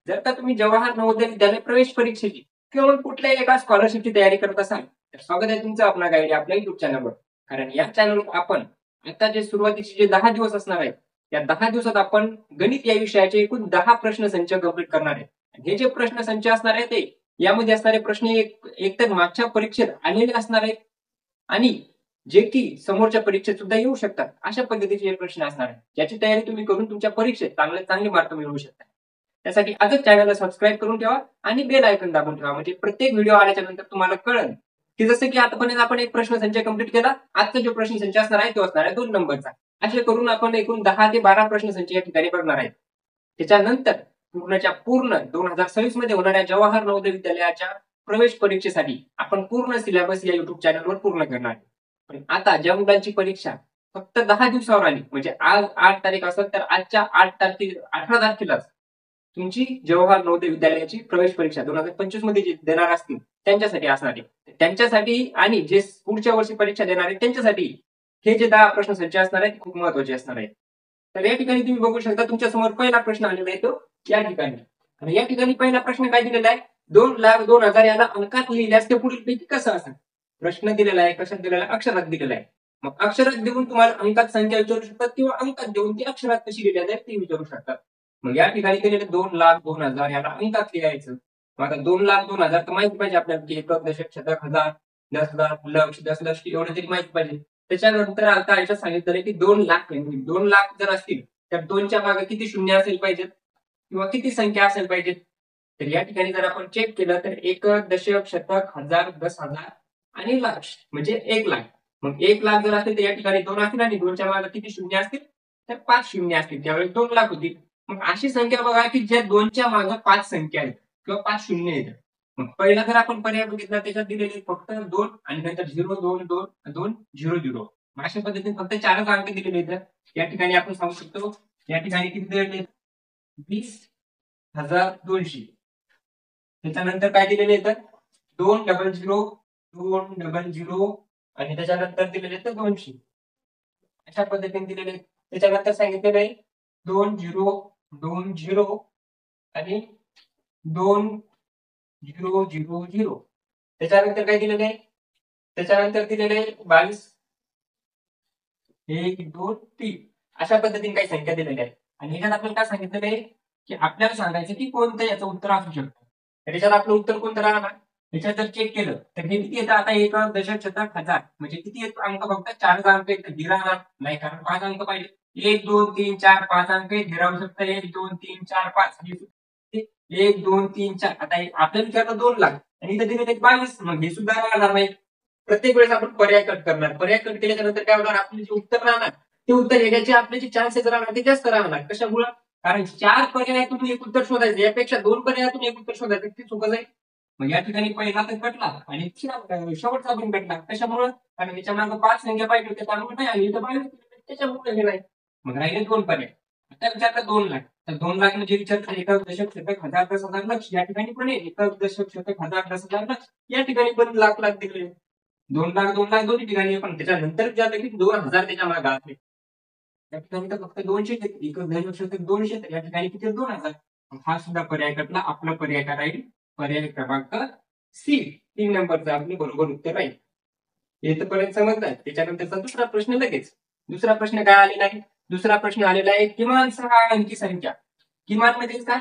जर का तुम्ही जवाहर नवोदय विद्यालय प्रवेश परीक्षेची किंवा मग कुठल्याही एका स्कॉलरशिपची तयारी करत असाल तर स्वागत आहे तुमचं आपला गाईड आपल्या युट्यूब चॅनलवर. कारण या चॅनलवर आपण आता जे सुरुवातीचे जे 10 दिवस असणार आहेत त्या 10 दिवसात आपण गणित या विषयाचे एकूण 10 प्रश्नसंच कंप्लीट करणार आहे. हे जे प्रश्नसंच असणार आहे ते यामध्ये असणारे प्रश्न एक तर मागच्या परीक्षेत आलेले असणार आहेत आणि जे की समोरच्या परीक्षेत सुद्धा येऊ शकतात अशा पद्धतीचे हे प्रश्न असणार आहेत ज्याची तयारी तुम्ही करून तुमच्या परीक्षेत चांगले मार्क मिळवू शकता. त्यासाठी आजच चॅनलला सबस्क्राईब करून ठेवा आणि बेल आयकॉन दाबून ठेवा म्हणजे प्रत्येक व्हिडिओ आल्याच्या नंतर तुम्हाला कळेल की जसं की आतापर्यंत आपण एक प्रश्नसंच कंप्लीट केला. आजचा जो प्रश्नसंच असणार आहे तो असणार आहे 2 नंबरचा. असे करून आपण एकूण 10 ते 12 प्रश्नसंच या ठिकाणी बघणार आहेत. त्याच्यानंतर पूर्णच्या पूर्ण 2026 मध्ये होणाऱ्या जवाहर नवोदय विद्यालयाच्या प्रवेश परीक्षेसाठी आपण पूर्ण सिलेबस या युट्यूब चॅनलवर पूर्ण करणार आहे. पण आता ज्या मुलांची परीक्षा फक्त 10 दिवसावर आली म्हणजे आज 8 तारीख असेल तर आजच्या 18 तारखेलाच तुमची जवाहर नवोदय विद्यालयाची प्रवेश परीक्षा 2025 मध्ये जे देणार असतील त्यांच्यासाठी असणार आहे. त्यांच्यासाठी आणि जे पुढच्या वर्षी परीक्षा देणार आहेत त्यांच्यासाठी हे जे 10 प्रश्नसंच असणार आहेत खूप महत्वाचे असणार आहेत. तर या ठिकाणी तुम्ही बघू शकता तुमच्या समोर पहिला प्रश्न आलेला आहे तो या ठिकाणी. आणि या ठिकाणी पहिला प्रश्न काय दिलेला आहे 2,02,000 याला अंकात लिहिल्यास ते पुढीलपैकी कसं असेल. प्रश्न दिलेला आहे कशात दिलेला आहे अक्षरात दिलेला आहे. मग अक्षरात देऊन तुम्हाला अंकात संख्या विचारू शकतात किंवा अंकात देऊन ती अक्षरात कशी लिहिल्या जाईल ते विचारू शकतात. मग या ठिकाणी दिलेले 2,02,000 याला अंकात लिहायचं. मग आता 2,02,000 तर माहिती पाहिजे आपल्याला की एकक दशक शतक हजार 10,000 लक्ष दशलक्ष एवढं तरी माहिती पाहिजे. त्याच्यानंतर आता याच्यात सांगितलं की 2,00,000 2,00,000 जर असतील तर 2च्या मागे किती शून्य असेल पाहिजेत किंवा किती संख्या असेल पाहिजेत. तर या ठिकाणी जर आपण चेक केलं तर एकक दशक शतक हजार 10,000 आणि लक्ष म्हणजे 1,00,000. मग 1,00,000 जर असेल तर या ठिकाणी 2 असतील आणि 2च्या मागे किती शून्य असतील तर 5 शून्य असतील त्यावेळेस 2,00,000 होतील. मग अशी संख्या बघा की ज्या 2च्या मागे 5 संख्या आहेत किंवा 5 शून्य आहेत. मग पहिला जर आपण पर्याय बघितला त्याच्यात दिलेले फक्त 2 आणि नंतर 0 2 2 2 0 0. अशा पद्धतीने फक्त 4च अंक दिलेले आहेत. या ठिकाणी आपण सांगू शकतो या ठिकाणी किती दिलेले 20,200. त्याच्यानंतर काय दिलेले आहेत 200 200 आणि त्याच्यानंतर दिलेले आहेत 200. अशा पद्धतीने दिलेले त्याच्यानंतर सांगितलेलं आहे 2020 आणि 2000. त्याच्यानंतर काय दिलेलं आहे त्याच्यानंतर दिलेले आहे 22 1 2 3. अशा पद्धतीने काही संख्या दिलेल्या आहेत आणि ह्याच्यात आपल्याला काय सांगितलेलं आहे की आपल्याला सांगायचं की कोणतं याचं उत्तर असू शकतं. त्याच्यात आपलं उत्तर कोणतं राहणार याच्यात जर चेक केलं तर हे किती येतं आता एक दशक शतक हजार म्हणजे किती येतो अंक फक्त 4 अंक येतं राहणार नाही कारण 5 अंक पाहिजे. 1 2 3 4 5 अंक राहू शकतं 1 2 3 4 5 1 2 3 4. आता आपल्याला विचारलं 2,00,000 आणि इथं दिलेले 22 मग हे सुद्धा राहणार नाही. प्रत्येक वेळेस आपण पर्याय कट करणार. पर्याय कट केल्याच्या नंतर काय होणार आपले जे उत्तर राहणार ते उत्तर येण्याचे आपले जे चान्सेस राहणार ते जास्त राहणार. कशामुळे कारण 4 पर्यायातून एक उत्तर शोधायचं यापेक्षा 2 पर्यायातून एक उत्तर शोधायचं ते सोपं जाईल. मग या ठिकाणी पहिला तर कटला आणि शेवटचा पण कटला. कशामुळे कारण याच्या मागे 5 संख्या पाहिजे होत्या त्यामुळे नाही आणि इथं 22 त्याच्यामुळे हे नाही. मग राहिले 2 पर्याय. आता विचारलं 2,00,000 तर 2,00,000 म्हणजे विचारतात एकक दशक शतक हजार 10,000 लक्ष. या ठिकाणी पण एकक दशक शतक हजार 10,000 लक्ष. या ठिकाणी पण लाख दिले 2,00,000 2,00,000 दोन्ही ठिकाणी पण त्याच्यानंतर विचारलं की 2,000 त्याच्या मागे असले. या ठिकाणी तर फक्त 200 एकक दशक शतक 200 तर या ठिकाणी किती 2,000. हा सुद्धा पर्याय कटला. आपला पर्याय काय राहील पर्याय क्रमांक सी 3 नंबरचा आपले बरोबर उत्तर राहील. इथपर्यंत समजलं. त्याच्यानंतरचा दुसरा प्रश्न लगेच. दुसरा प्रश्न काय आलेला आहे दुसरा प्रश्न आलेला आहे किमान 6 अंकी संख्या. किमान म्हणजे काय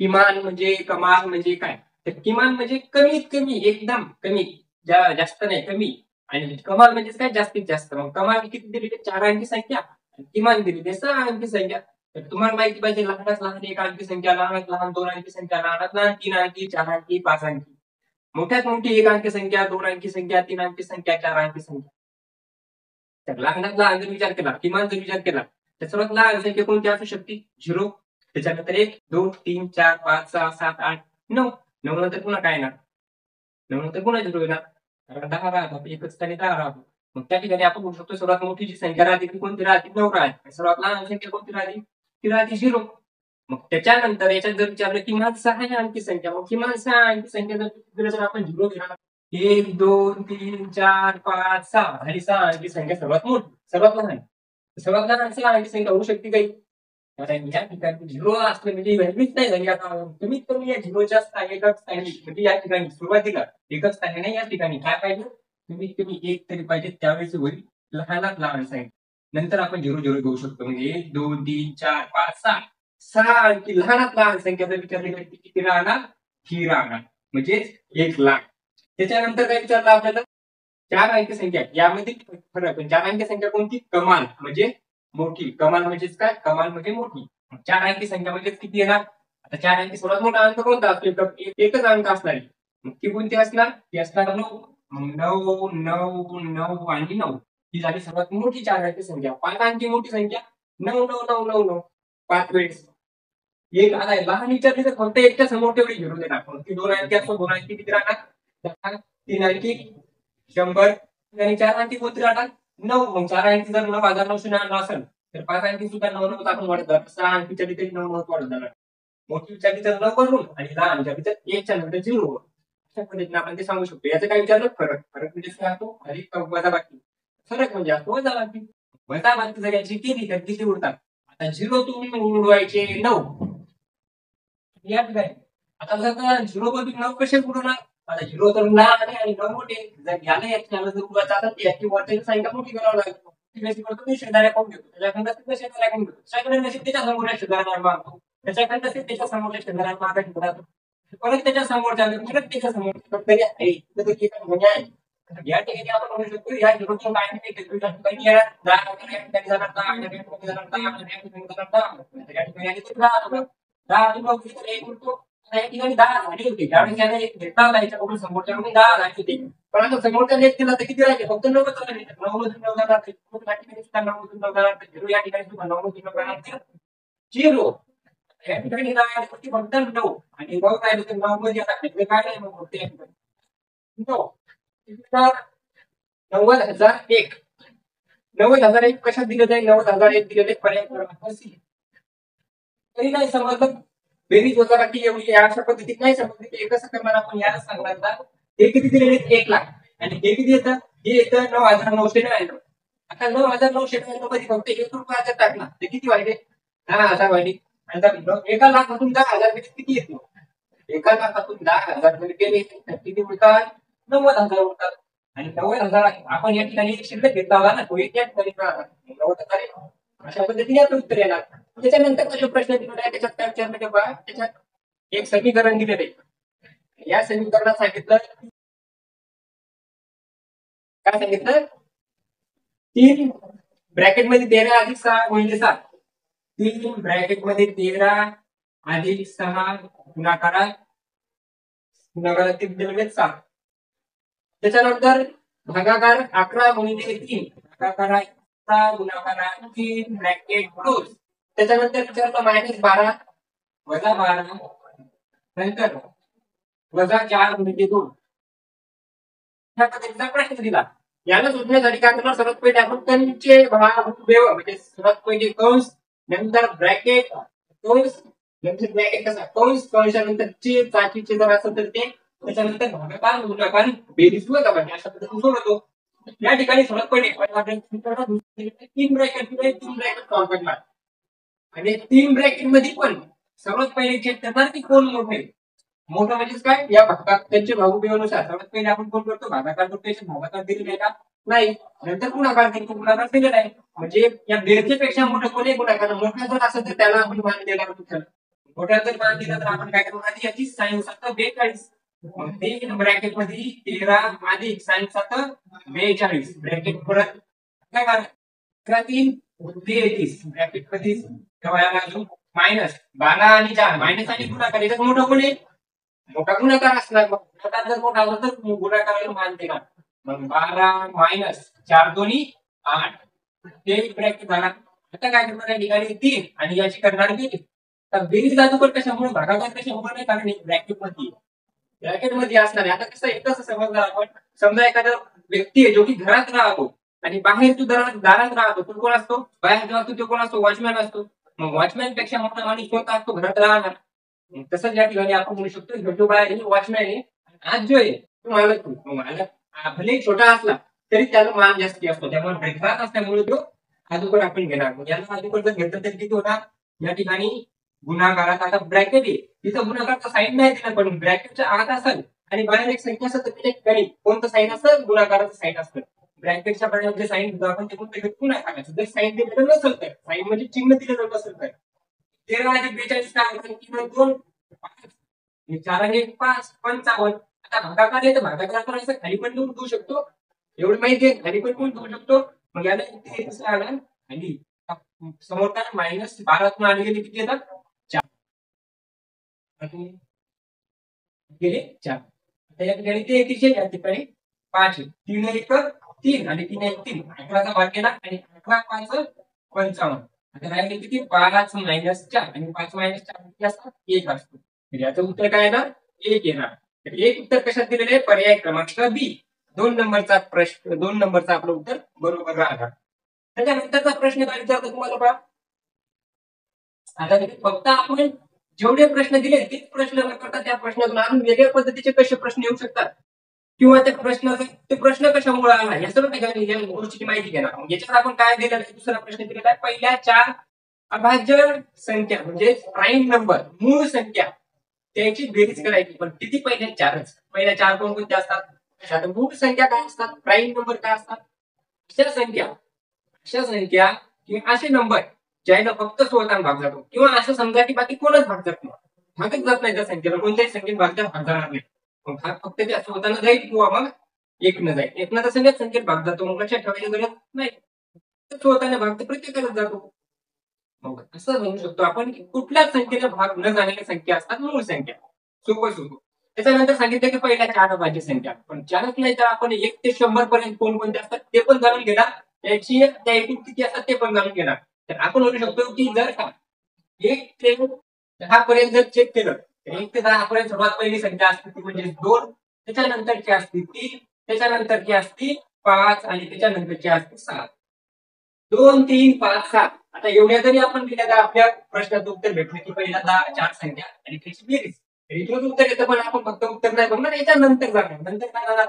किमान म्हणजे कमाल म्हणजे काय तर किमान म्हणजे कमीत कमी एकदम कमी जास्त नाही कमी आणि कमाल म्हणजे काय जास्तीत जास्त. मग कमाल किती दिलेली 4 अंकी संख्या किमान दिलेली 6 अंकी संख्या. तर तुम्हाला माहिती पाहिजे लहानात लहान 1 अंकी संख्या लहानात लहान 2 अंकी संख्या लहानात लहान 3 अंकी 4 अंकी 5 अंकी मोठ्यात मोठी 1 अंकी संख्या 2 अंकी संख्या 3 अंकी संख्या 4 अंकी संख्या. तर लहानात लहान जर विचार केला किमान जर विचार केला तर सर्वात लहान संख्या कोणती असू शकते 0. त्याच्यानंतर 1 2 3 4 5 6 7 8 9 9 नंतर पुन्हा काय येणार 9 नंतर पुन्हा 0 येणार कारण 10 राहतात एकच ठिकाणी 10 राहतो. मग त्या ठिकाणी आपण म्हणू शकतो सर्वात मोठी जी संख्या राहते ती कोणती राहते 9 राहते. सर्वात लहान संख्या कोणती राहते ती राहते 0. मग त्याच्यानंतर याच्यात जर विचारलं किमान 6 अंकी संख्या मग किमान 6 अंकी संख्या जर आपण 0 घेणार 1 2 3 4 5 6 आणि 6 अंकी संख्या सर्वात मोठी सर्वात लहान 6 अंकी संख्या होऊ शकते काही या ठिकाणी झिरो असले म्हणजे व्हॅल्यूच नाही झाली. आता कमीत कमी या झिरोच्या एकच स्थानी म्हणजे या ठिकाणी सुरुवातीला एकच स्थानी नाही, या ठिकाणी काय पाहिजे, कमीत कमी एक तरी पाहिजे, त्यावेळेस होईल लहानात लहान साईन. नंतर आपण झिरो झिरो घेऊ शकतो, म्हणजे 1 2 3 4 5 6 6 आणखी लहानात लहान संख्या जर विचारली तर किती राहणार, ही राहणार म्हणजे 1,00,000. त्याच्यानंतर काय विचारलं आपल्याला, 4 अंकी संख्या, यामध्ये फरक. 4 अंकी संख्या कोणती, कमाल म्हणजे मोठी. कमाल म्हणजेच काय, कमाल म्हणजे मोठी. 4 अंकी संख्या म्हणजे किती येणार, आता 4 अंकी सर्वात मोठा अंक कोणता असतो, एकच अंक असणार आहे. मग ती कोणती असणार, ती असणार 9. मग 9 9 9 आणि 9 ही झाली सर्वात मोठी 4 अंकी संख्या. 5 अंकी मोठी संख्या 9 9 9 9 9 5 वेळेस. एक आता लहान विचारली तर फक्त एकच्या समोर तेवढी झिरो देणार. ती 2 अंकी असतो, 2 अंकी किती राहणार, 3 अंकी 100 आणि 4 अंकी कोणती राहणार 9. मग 4 अंकी जर 9,900 आणला असेल तर 5 अंकी सुद्धा 9 9 आपण वाढत जाणार. 6 अंकी विचारली तरी 9 9 वाढत जाणार. मोठी विचारली तर 9 वरून आणि लहान विचारली तर 1च्या नंतर 0. अशा पद्धतीने आपण ते सांगू शकतो. याचं काय विचारलं, फरक. फरक म्हणजे काय असतो, अधिक वजाबाकी. फरक म्हणजे असतो वजाबाकी. वजाबाकी जर याची केली तर किती उरतात, आता 0 तुम्ही उडवायचे 9 या ठिकाणी. आता जर 0 बरोबर 9 कसे उडवणार, आता 0 तर लहान आहे आणि 9 मोठे. जर घ्यायला याची जर उडवायचं असेल तर याची वरची संख्या मोठी करावी लागेल. मी शेजाऱ्या पाहून घेतो, त्याच्याकडे शेजाऱ्या पाहून घेतो, त्याच्याकडे नसेल त्याच्या समोरच्या शेजाऱ्यांना मागतो, त्याच्याकडे नसेल त्याच्या समोरच्या शेजाऱ्यांना मागायची राहतो, परत त्याच्या समोरच्या परत त्याच्या समोर तरी आहे. या ठिकाणी आपण म्हणू शकतो या झिरोची काय ठिकाणी या ठिकाणी जाणार 10, या ठिकाणी जाणार 10, या ठिकाणी जाणार 10, या ठिकाणी आली तर 10. 10 आणि मग तर 1 उरतो. या ठिकाणी 10 झाली होती, त्यावेळेस त्याने एक घेतला होता याच्याकडून समोरच्याकडून 10 झाली होती. पण आता समोरच्याने एक केला तर किती राहिले, फक्त 9 झाले. 9 मधून 9 जाणार, या ठिकाणी सुद्धा 9 मधून 9 जाणार, 0 या ठिकाणी सुद्धा 9 मधून 9 जाणार, 0. या ठिकाणी फक्त 9 आणि 9 राहिले तर 9 मध्ये आता काय नाही मग फक्त या ठिकाणी 9. 90,001. 90,001 कशात दिलं जाईल, 90,001 दिलेले पर्याय क्रमांक सी. तरी नाही समजलं, बेरीज वजाबाकी एवढी अशा पद्धतीत नाही समजली ते कसं करणार आपण, याला सांगणार ना. हे किती दिलेले, 1,00,000 आणि हे किती येतं, हे येतं 9,999. आता 9,999 मध्ये फक्त 1 रुपया टाकला ते किती व्हायचे, 10,000 व्हायचे. आता 1 लाखातून 10,000 किती येतो, 1 लाखातून 10,000 गेले तर किती उरतात, 90,000 उरतात. आणि 90,000 आपण या ठिकाणी शिल्लक घेतला होता ना, तो एक या ठिकाणी 90,000. अशा पद्धतीने आपण उत्तर येणार. त्याच्यानंतर जो प्रश्न दिलेला आहे त्याच्यात काय विचारलं बघा, त्याच्यात एक समीकरण दिलेलं आहे. या समीकरणात सांगितलं, काय सांगितलं, 3 ब्रॅकेटमध्ये 13 अधिक 6 गुणिले 7. 3 ब्रॅकेटमध्ये 13 अधिक 6 गुणाकारात 7. त्याच्यानंतर भागाकार 11 गुणिले 3, भागाकार 11 गुणाकारात 3 ब्रॅकेट क्लोज. त्याच्यानंतर विचारलं -12 वजा 12 नंतर वजा 4 गुणिले 2. ह्या पद्धतीचा प्रश्न दिला. याला शोधण्यासाठी काय करणार, सर्वात पहिले आपण कंचे भाग म्हणजे सर्वात पहिले कंस, नंतर ब्रॅकेट, कंस, नंतर ब्रॅकेट कसा कंस, कंसानंतर चे चाचीचे जर असेल तर ते, त्याच्यानंतर भागाकार गुणाकार बेरीज वजाबाकी अशा पद्धतीने सोडवतो. या ठिकाणी सर्वात पहिले 3 ब्रॅकेट फॉर्म करणार आणि 3 ब्रॅकेट मध्ये पण सर्वात पहिले चेक करणार की कोण मोठे. मोठं म्हणजेच काय, या भागाकार त्यांचे भागोबीनुसार सर्वात पहिले आपण कोण करतो, भागाकार करतो. भागाकार दिलेला आहे का, नाही. नंतर गुणाकार करतो, गुणाकार दिलेला आहे. म्हणजे या बेरजेपेक्षा मोठं कोणी गुणाकार, मोठा जर असेल तर त्याला आपण मान देणार. मोठा जर मान दिला तर आपण काय करणार, याची साइन 42. 3 ब्रॅकेट मध्ये 13 अधिक साइन 42 ब्रॅकेट परत काय करा, 3 33 ब्रॅकेट मध्ये मायनस 12 आणि 4 मायनस आणि गुणाकार, याच्यात मोठं कोणी, मोठा गुणाकार असणार. मग मोठा जर मोठा असला तर गुणाकाराला मान देणार. मग 12 मायनस 4 दोन्ही 8 ते ब्रॅकेट झाला. आता काय करणार, या ठिकाणी 3 आणि याची करणार बेरीज. तर बेरीज जादूकर कशामुळे, भागाकार कशामुळे नाही, कारण ब्रॅकेट मध्ये असणार आहे. आता कसं एकच समजणार आपण, समजा एखादा व्यक्ती आहे जो की घरात राहतो आणि बाहेर तो दारात राहतो, तो कोण असतो, बाहेर जो असतो तो कोण असतो, वॉचमॅन असतो. मग वॉचमॅन पेक्षा मोठा माणूस कोणता असतो, घरात राहणार. तसंच या ठिकाणी आपण म्हणू शकतो, जो बाहेर वॉचमॅन आहे, आज जो आहे तो मालक. भले छोटा असला तरी त्याला मान जास्ती असतो, त्यामुळे घरात असल्यामुळे तो अगोदर आपण घेणार. याला अगोदर जर घेतलं तर किती होणार, या ठिकाणी गुणाकारात आता ब्रॅकेट आहे, तिथं गुणाकाराचा साईन नाही दिला, पण ब्रॅकेटच्या आत असेल आणि बाहेर एक संख्या असेल तर त्याच्या ठिकाणी कोणतं साईन असतं, गुणाकाराचं साईन असतं. ब्रॅकेटच्या बाहेर जे साईन दिलं आपण ते कोणतं गुणाकाराचं. जर साईन दिलेलं नसेल तर, साईन म्हणजे चिन्ह दिलेलं नसेल तर 13 अधिक 42 काय होतं, किंवा 2 4 आणि 5 55. आता भागाकार आहे तर भागाकार आपण असं खाली पण लिहून देऊ शकतो, एवढं माहिती आहे, खाली पण लिहून देऊ शकतो. मग याला किती कसं आलं आणि समोर काय -12 आली गेली किती येतात 4 गेले 4. आता या ठिकाणी ते येते या ठिकाणी 5 3 1 3 आणि 3 1 3 11चा भाग केला आणि 11 5 55. आता राहिले किती 5 -4 आणि 5 -4 किती असतात 1 असतो. म्हणजे याचं उत्तर काय आहे ना 1 येणार. तर एक उत्तर कशात दिलेलं आहे, पर्याय क्रमांक बी 2 नंबरचा प्रश्न, 2 नंबरचा आपलं उत्तर बरोबर राहणार. त्याच्यानंतरचा प्रश्न काय विचारतो तुम्हाला पहा. आता फक्त आपण जेवढे प्रश्न दिले तेच प्रश्न न करता त्या प्रश्नातून अजून वेगळ्या पद्धतीचे कसे प्रश्न येऊ शकतात किंवा त्या प्रश्नाचा ते प्रश्न कशामुळे आला या सर्व ठिकाणी या गोष्टीची माहिती घेणार. याच्यात आपण काय दिलेलं आहे, दुसरा प्रश्न दिलेला आहे, पहिल्या 4 अभाज्य संख्या म्हणजे प्राईम नंबर मूळ संख्या त्याची बेरीज करायची. पण किती पहिल्या 4च, पहिल्या 4 कोणकोणत्या असतात, मूळ संख्या काय असतात, प्राईम नंबर काय असतात, अशा संख्या किंवा असे नंबर ज्याला फक्त 16 भाग जातो, किंवा असं समजा की बाकी कोणच भाग जात नाही, भागच जात नाही त्या संख्येला, कोणत्याही संख्येत भाग जाणार नाही. मग भाग फक्त त्या 16 जाईल किंवा मग 1 न जाईल. 1 न तर सगळ्याच संख्येत भाग जातो, मग लक्षात ठेवायची गरज नाही. 16 भाग तर प्रत्येकाला जातो. मग असं म्हणू शकतो आपण की कुठल्याच संख्येला भाग न झालेल्या संख्या असतात मूळ संख्या. सोपं. त्याच्यानंतर सांगितलं की पहिल्या 4 अभाज्य संख्या, पण 4च नाही तर आपण 1 ते 100 पर्यंत कोणकोणते असतात ते पण जाणून घेणार, त्याची त्या एकूण किती असतात ते पण जाणून घेणार. तर आपण म्हणू शकतो की जर का 1 ते 10 पर्यंत जर चेक केलं तर 1 ते 10 पर्यंत सर्वात पहिली संख्या असते ती म्हणजे 2, त्याच्यानंतरची असते 3, त्याच्यानंतरची असते 5 आणि त्याच्यानंतरची असते 7. 2 3 5 7. आता एवढ्या जरी आपण दिल्या तर आपल्या प्रश्नाचं उत्तर भेटलं की पहिल्यांदा 4 संख्या आणि त्याची बेरीज. इथूनच उत्तर येतं, पण आपण फक्त उत्तर नाही बघणार, याच्यानंतर जाणार. नंतर काय जाणार,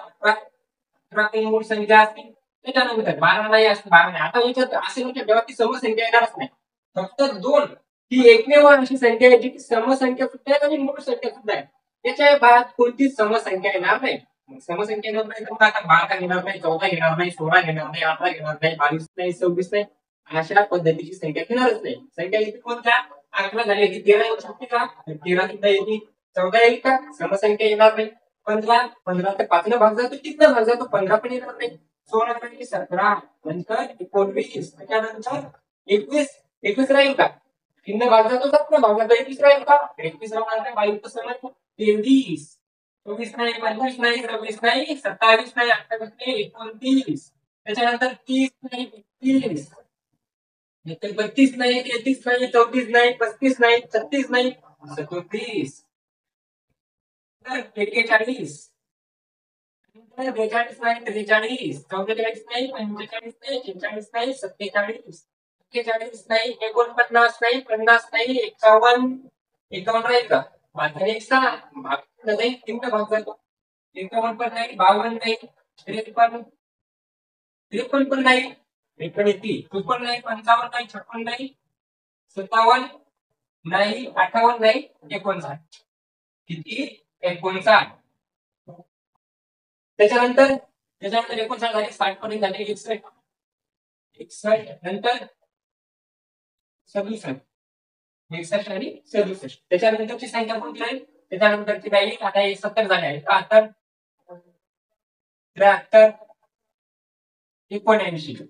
11 मूळ संख्या असते, त्याच्यानंतर 12 नाही असते, 12 नाही. आता याच्यात असे म्हणजे जेव्हा ती समसंख्या येणारच नाही, फक्त 2 ही एकमेव अशी संख्या आहे जी समसंख्या सुद्धा आहे आणि मूळ संख्या सुद्धा आहे. त्याच्या बाद कोणतीच समसंख्या येणार नाही. समसंख्या येणार नाही तर मग आता 12 घेणार नाही, 14 घेणार नाही, 16 घेणार नाही, 18 घेणार नाही, 22 नाही, 26 नाही, अशा पद्धतीची संख्या घेणारच नाही. संख्या येते कोणत्या, 11 झाली की 13 येऊ शकते का, 13 सुद्धा येते. 14 येईल का, समसंख्या येणार नाही. 15 तर 5 न भाग जातो, 3 न भाग जातो, 15 पण येणार नाही. 16 पैकी 17, नंतर 19, त्याच्यानंतर 21 राहील का, 3 न भाग जातो, 7 न भाग जातो, 21 राहील का, 21 राहणार नाही. 22 समज 23, 24 नाही, 25 नाही, 26 नाही, 27 नाही, 28 नाही, 29, त्याच्यानंतर 30 नाही, 31, 32 नाही, 33 नाही, 34 नाही, 35 नाही, 36 नाही, 37, 41, 42 नाही, 43, 44 नाही, 45 नाही, 46 नाही, 47, 41 नाही, 49 नाही, 50 नाही, 51 राहील का, 6 भाग नाही, 3 भाग जातो, 51 पण नाही, 52 नाही, 53 पण नाही, 53 नाही, 55 नाही, 56 नाही, 57 नाही, 58 नाही, 59. किती, 59. त्याच्यानंतर 59 झाले, 60 पर्यंत झाले, 61 नंतर 67, 61 आणि 67. त्याच्यानंतरची संख्या कोणती राहील, त्याच्यानंतरची राहील आता 70 झाले आहे, 71, 73, 79.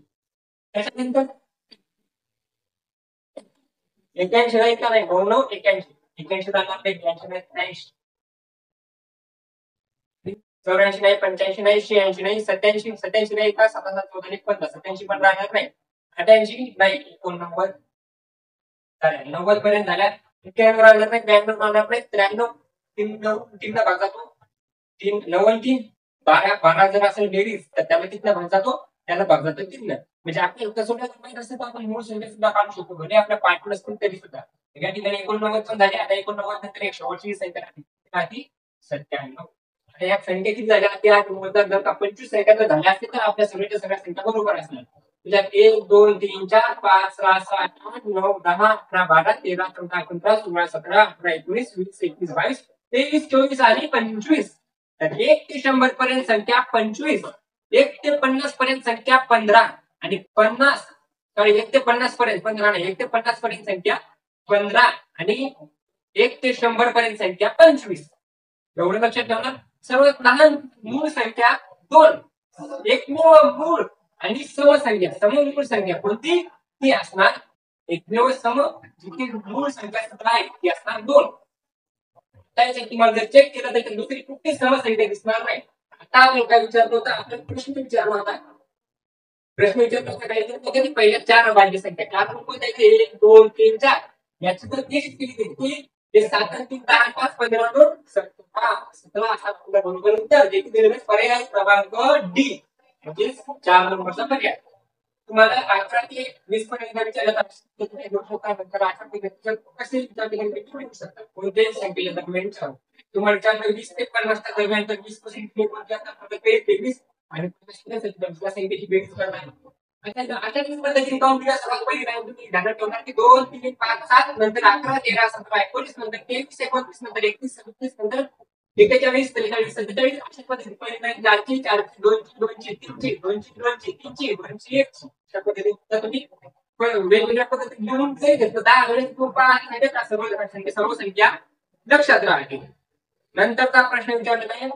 त्याच्यानंतर 81 राहील का नाही, 99, 81, 81 जाणार नाही, 82 नाही, 83, 84 नाही, 85 नाही, 86 नाही, 87 नाही का, 77, 14, 15, 87 पण राहणार नाही, 88 नाही, 89 झाल्या, 90 पर्यंत झाल्या, 91 राहणार नाही, 92 राहणार नाही, 93, 3 भाग जातो, 93, 12 जर असेल बेरीज तर त्याला कितना भाग जातो, त्याला भाग जातो 3 न. म्हणजे आपल्याला कसं माहित असतं तर आपण मूळ संख्या सुद्धा काढू शकतो, भले आपल्या पाठ नसतील तरी सुद्धा. या ठिकाणी 89 पण झाले, आता 89 नंतर एक शेवटची संख्या राहते 97. या संख्या किती झाल्या, त्या जर का 25 सेकंद झाल्या असतील तर आपल्या सगळ्या संख्या बरोबर असणार. त्याच्यात 1 2 3 4 5 6 7 8 9 10 11 12 13 14 15 16 17 18 19 20 21 22 23 24 आणि 25. तर 1 ते 100 पर्यंत संख्या 25, 1 ते 50 पर्यंत संख्या 15 आणि 50 सॉरी 1 ते 50 पर्यंत 15 नाही 1 ते 50 पर्यंत संख्या 15 आणि 1 ते 100 पर्यंत संख्या 25. एवढं लक्षात ठेवणार. सर्वात लहान मूळ संख्या 2, एकमेव मूळ आणि सममूळ संख्या कोणती ती असणार एकमेव जिथे मूळ संख्या आहे ती असणार 2. त्याच्यात तुम्हाला जर चेक केलं तर दुसरी कुठली समसंख्या दिसणार नाही. आता आपण काय विचारतो होता, आपण प्रश्न विचारला होता. प्रश्न विचारतो काय पहिल्या 4 अभाज्य संख्या 4 कोणत्या 1 2 3 4 याची तर टेस्ट केली होती. ते 7 3 10 5 15 2 17 17 असा बरोबर उत्तर जे की दिलेले पर्याय क्रमांक डी म्हणजे 4 नंबरचा पर्याय. तुम्हाला 18 ते 20 पर्यंत विचारलं तर तुम्ही घेऊ शकता. नंतर 18 ते 20 कसे विचारले शकता कोणत्याही संख्येच्या दरम्यान विचारू. तुम्हाला विचारलं 20 ते 50 दरम्यान तर 20% कोणत्या 23 आणि 50 संख्येची बेरीज करणार. अशा पद्धतीने काउंट केला सर्वात पहिली टाइम तुम्ही ध्यानात ठेवणार की 2 3 5 7 नंतर 11 13 17 19 नंतर 23 29 नंतर 31 37 नंतर 41 43 47 अशा पद्धतीने पहिली टाइम 4 ची 4 2 ची 2 ची 3 ची 2 ची 2 ची 3 ची 2 ची 1 ची अशा पद्धतीने तुम्ही वेगवेगळ्या पद्धतीने लिहून घेतलं 10 वेळेस सर्व संख्या लक्षात राहते. नंतरचा प्रश्न विचारलेला आहे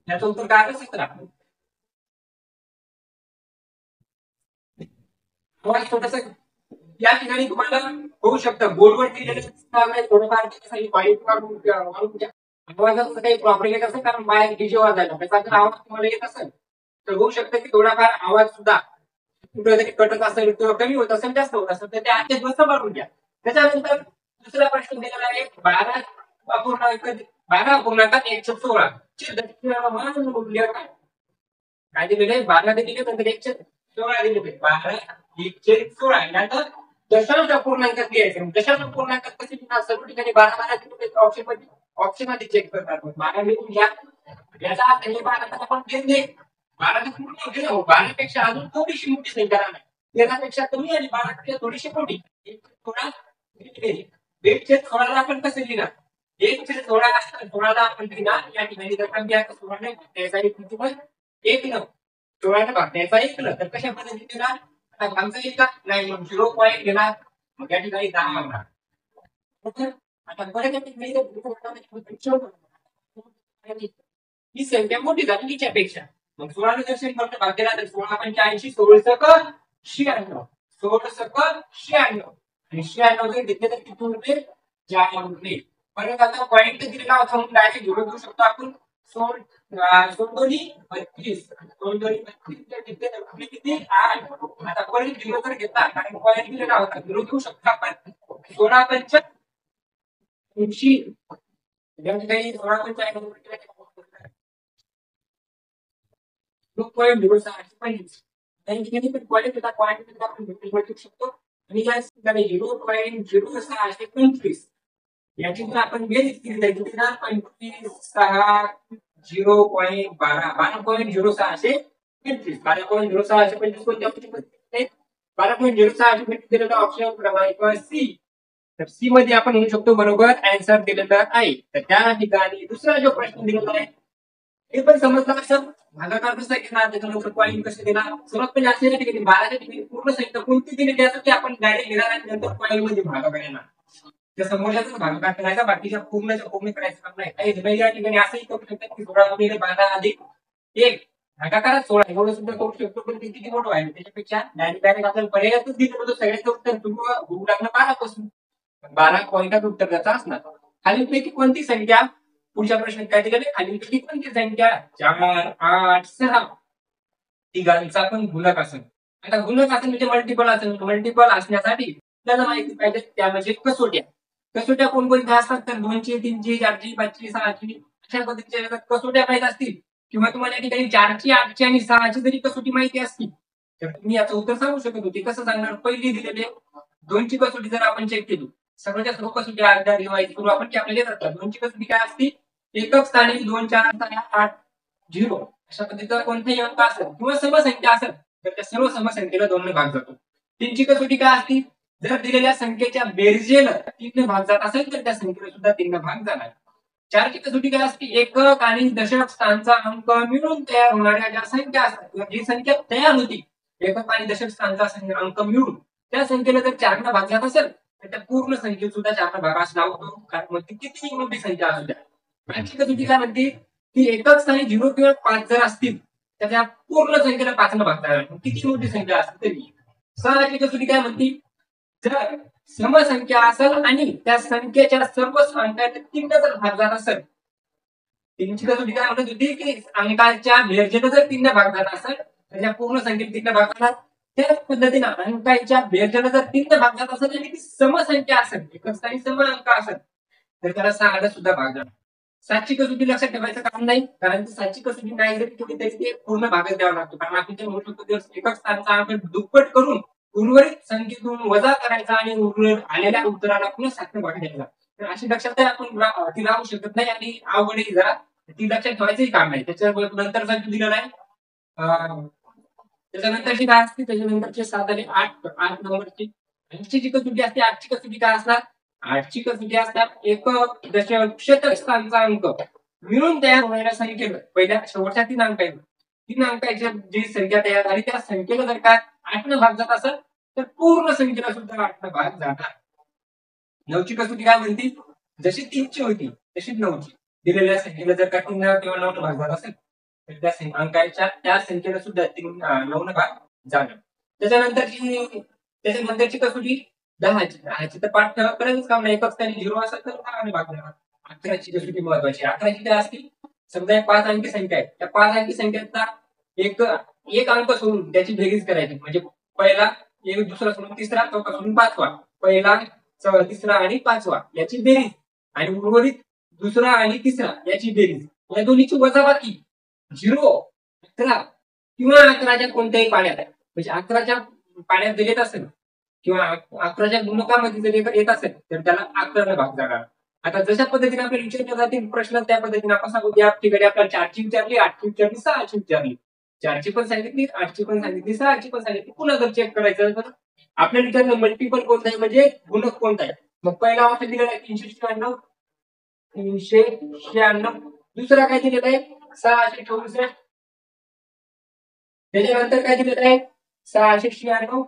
याचं उत्तर काय असेल तर थोडस या ठिकाणी तुम्हाला होऊ शकतं बोर्डवर दिलेलं थोडंफार आवाजाचा काही प्रॉब्लेम येत असेल कारण बाहेर डीजे वाजायला त्याचा जर आवाज तुम्हाला येत असेल तर होऊ शकतं की थोडाफार आवाज सुद्धा कुठेतरी कटत असेल किंवा कमी होत असेल जास्त होत असेल तर ते आजच्या दिवस भरून घ्या. त्याच्यानंतर दुसरा प्रश्न दिलेला आहे 12.116 चे दशमलक मूल्य काय दिलेले 12 दिलेले नंतर 116 दिलेले 12 116 यानंतर दशांश अपूर्णांकात द्यायचं. दशांश अपूर्णांकात कसे लिहिणार सर्व ठिकाणी 12 12 दिलेले ऑप्शन मध्ये चेक करतात 12 लिहून घ्या. याचा अर्थ हे 12 आपण घेतले 12 पूर्ण घेऊ 12 पेक्षा अजून थोडीशी मोठी संख्या नाही 13 पेक्षा कमी आणि 12 पेक्षा थोडीशी मोठी. थोडा 1/16 आपण कसं लिहिणार 1/16 आपण लिहिणार या ठिकाणी जर कमी आहे तर 16 नाही त्याचा एक 1 न 16 भागण्याचा 1 न तर कशा पद्धतीने लिहिणार आता भागचा येईल का नाही मग 0 घेणार मग या ठिकाणी 10 मागणार. आता ही संख्या मोठी झाली तिच्यापेक्षा मग 16 जर फक्त भाग केला तर 16 85 16 96 16 96 आणि 96 जर घेतले तर किती होते 4 होते. परत आता पॉईंट दिलेला होता म्हणून डायरेक्ट जोडून घेऊ शकतो आपण 16 32 घेतले तर किती 8. आता परत 0 जर घेतला कारण पॉईंट दिलेला होता 0 घेऊ शकतो आपण 16 पंच 80 या ठिकाणी 16 पंच 2.06 आणि ठिकाणी पण क्वालिटी आपण भेटू शकतो आणि या ठिकाणी 0.0625 याची जर आपण बेरीज केली तर किती ना 25 0.12 12.0625 12.0625 कोणत्या ऑप्शन 12.0625 दिलेला ऑप्शन क्रमांक सी. तर सी मध्ये आपण म्हणू शकतो बरोबर आन्सर दिलेला आहे. तर त्या ठिकाणी दुसरा जो प्रश्न दिलेला आहे हे पण समजलं असं भागाकार कसा घेणार त्याच्यानंतर पॉईंट कसे देणार सर्वात पहिले असे या ठिकाणी 12च्या ठिकाणी पूर्ण संख्या कोणती दिलेली असेल ते आपण डायरेक्ट घेणार आणि नंतर पॉईंट मध्ये भागाकार येणार. त्या समोरच्याच भागाकार करायचा बाकीच्या पूर्ण करायचं काम नाही. काही या ठिकाणी असंही करू शकतात की 16 गुणिले 12 अधिक 1 भागाकारात 16 एवढं सुद्धा करू शकतो पण ते किती मोठं आहे त्याच्यापेक्षा डायरेक्ट आपल्याला पर्यायातच दिलं होतं सगळ्याचं उत्तर तुम्ही होऊ लागलं 12 पासून 12 पॉईंटात उत्तर त्याचा असणार. खालीलपैकी कोणती संख्या पुढच्या प्रश्नात काय दिलेलं खालीलपैकी कोणती संख्या 4 8 6 तिघांचा पण गुणक असेल. आता गुणक असेल म्हणजे मल्टिपल असेल मल्टिपल असण्यासाठी आपल्याला माहिती पाहिजे त्या म्हणजे कसोट्या कोणकोणत्या असतात तर 2 ची 3 ची 4 ची 5 ची 6 ची अशा पद्धतीच्या कसोट्या माहित असतील किंवा तुम्हाला या ठिकाणी 4 ची 8 ची आणि 6 ची जरी कसोटी माहिती असतील तर तुम्ही याचं उत्तर सांगू शकत होते. कसं सांगणार पहिली दिलेले 2 ची कसोटी जर आपण चेक केली सगळ्याच्या सर्व कसोटी अर्ध्या रिवाईज करू आपण की आपल्याला येतात 2 ची कसोटी काय असते एकक स्थानी 2 4 8 0 अशा पद्धतीचा कोणताही अंक असेल किंवा समसंख्या असेल तर त्या सर्व समसंख्येला 2 ने भाग जातो. 3ची कसोटी काय असती? जर दिलेल्या संख्येच्या बेरजेला 3 ने भाग जात असेल तर त्या संख्येला सुद्धा 3 ने भाग जाणार. 4ची कसोटी काय असते? एकक आणि दशक स्थानचा अंक मिळून तयार होणाऱ्या ज्या संख्या असतात किंवा जी संख्या तयार होती एकक आणि दशक स्थानचा अंक मिळून त्या संख्येला जर 4 ने भाग जात असेल तर त्या पूर्ण संख्येत सुद्धा 4 ने भाग असला होतो. कारण मग ती कितीही मोठी संख्या असू द्या. 5ची कसोटी काय म्हणते? की एकक स्थानी 0 किंवा 5 जर असतील तर त्या पूर्ण संख्येला 5 ने भाग जाणार. किती मोठी संख्या असते तरी. 6ची कसोटी काय म्हणते? जर समसंख्या असेल आणि त्या संख्येच्या सर्व अंकाच्या 3 ने जर भाग जात असेल 3ची कसोटी काय म्हणत होती की अंकाच्या बेरजेला जर 3 ने भाग जात असेल तर त्या पूर्ण संख्येत 3 ने भाग जाणार. त्याच पद्धतीने अंकाच्या बेरजेला जर 3 ने भाग जात असेल आणि ती समसंख्या असेल एकक स्थानी सम अंक असेल तर त्याला 6 ने सुद्धा भाग जाणार. 7ची कसोटी लक्षात ठेवायचं काम नाही कारण ती 7ची कसोटी नाही जरी केली तरी ते पूर्ण भागच द्यावा लागतो. कारण आपण जे म्हणू शकतो एकक स्थानचा अंक दुप्पट करून उर्वरित संख्येतून वजा करायचा आणि उर्वरित आलेल्या उत्तराला पुन्हा 7 ने भाग द्यायचा. तर अशी लक्षात आपण ती लावू शकत नाही आणि अवघडही जरा ती लक्षात ठेवायचंही काम नाही. त्याच्यावर नंतर जो दिलेला आहे त्याच्यानंतरची काय असते त्याच्यानंतरचे 7 आणि 8 नंबरची 8ची जी कसोटी असते 8ची कसोटी काय असणार? 8ची कसोटी असतात एकक दशक स्थानचा अंक मिळून तयार होणाऱ्या संख्येला पहिल्या शेवटच्या 3 अंकांना 3 अंकाच्या जी संख्या तयार झाली त्या संख्येला जर का 8 ने भाग जात असेल तर पूर्ण संख्येला सुद्धा 8 ने भाग जाणार. 9ची कसोटी काय म्हणते? जशी 3ची होती तशीच 9ची दिलेल्या संख्येला जर का 3 किंवा 9 ने भाग जात असेल तर त्या अंकाच्या त्या संख्येला सुद्धा 9 ने भाग जाणार. त्याच्यानंतरची कसोटी 10ची तर पाठ करायचंच काम नाही. एकच स्थानी 0 असेल तर 10 ने भाग जाणार. 11ची कसोटी महत्वाची. 11ची काय असते? समजा 5 अंकी संख्या आहे त्या 5 अंकी संख्येचा एक अंक सोडून त्याची बेरीज करायची म्हणजे पहिला एक दुसरा सोडून तिसरा चौथा सोडून पाचवा पहिला तिसरा आणि पाचवा याची बेरीज आणि उर्वरित दुसरा आणि तिसरा याची बेरीज या दोन्हीची वजाबाकी 0 11 किंवा 11च्या कोणत्याही पाड्यात म्हणजे 11च्या पाड्यात जर येत असेल किंवा 11च्या गुणकामध्ये जर येत असेल तर त्याला 11 ने भाग जाणार. आता जशा पद्धतीने आपल्याला विचारले जातील प्रश्न त्या पद्धतीने आपण सांगू या ठिकाणी आपल्याला 4ची विचारली 8ची विचारली 6ची विचारली 4ची पण सांगितली 8ची पण सांगितली 6ची पण सांगितली. पुन्हा जर चेक करायचं तर आपल्याला विचारलं मल्टिपल कोणता आहे म्हणजे गुणक कोणता आहे. मग पहिला ऑप्शन दिलेला आहे 396 396 दुसरा काय दिलेला आहे 664 त्याच्यानंतर काय दिलेलं आहे 696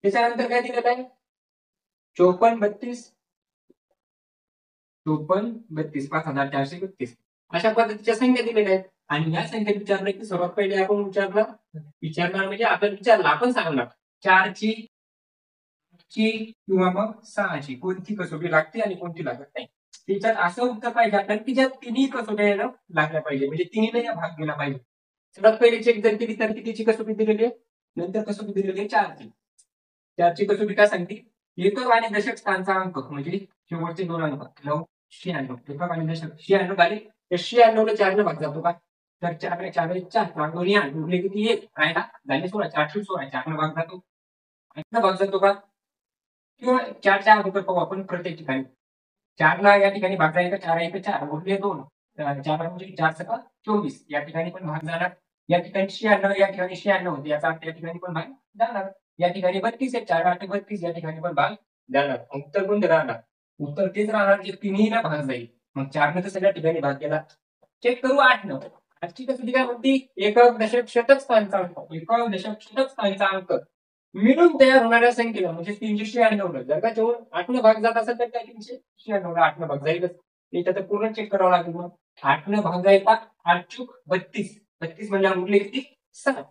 त्याच्यानंतर काय दिलेलं आहे 5432 5432 5432 अशा पद्धतीच्या संख्या दिलेल्या आहेत आणि या संख्या विचारलं की सर्वात पहिले आपण विचारणार म्हणजे आपल्याला विचारला आपण सांगणार 4ची किंवा मग 6ची कोणती कसोटी लागते आणि कोणती लागत नाही. त्याच्यात असं उत्तर पाहिजे आपल्याला की ज्या तिन्ही कसोट्या लागल्या पाहिजे म्हणजे तिन्ही भाग गेला पाहिजे. सर्वात पहिले चेक जर केली तर कितीची कसोटी दिलेली आहे नंतर कसोटी दिलेली आहे 4ची कसोटी काय सांगते एकक आणि दशक स्थानचा अंक म्हणजे शेवटचे 2 अंक 996 एकक आणि दशक 96 झाले तर 96 ला 4 ने भाग जातो का तर 4 4 4 दोन्ही उरले किती एक आहे ना झाले 16 416 4 ने भाग जातो 8 ने भाग जातो का किंवा 4च्या अगोदर पाहू आपण प्रत्येक ठिकाणी 4ला या ठिकाणी भाग जाईल का 4 1 4 उरले 2 4 म्हणजे 4 सका 24 या ठिकाणी पण भाग जाणार. या ठिकाणी 96 या ठिकाणी 96 होते याचा अर्थ या ठिकाणी पण भाग जाणार. या ठिकाणी 32 आहे 4 8 32 या ठिकाणी पण भाग जाणार. उत्तर कोणते राहणार उत्तर तेच राहणार जे तिन्हीला भाग जाईल. मग 4 ने तर सगळ्या ठिकाणी भाग गेला. चेक करू 8 न 8ची कसोटी काय म्हणती एकक दशक शतक स्थानचा अंक एकक दशक शतक स्थानचा अंक मिळून तयार होणाऱ्या संख्येला म्हणजे 396 जर का जेव्हा 8 ने भाग जात असेल तर त्या 396 8 ने भाग जाईलच. त्याच्यात पूर्ण चेक करावं लागेल. मग 8 ने भाग जाईल का 8 चूक 32 32 म्हणजे उरले किती 7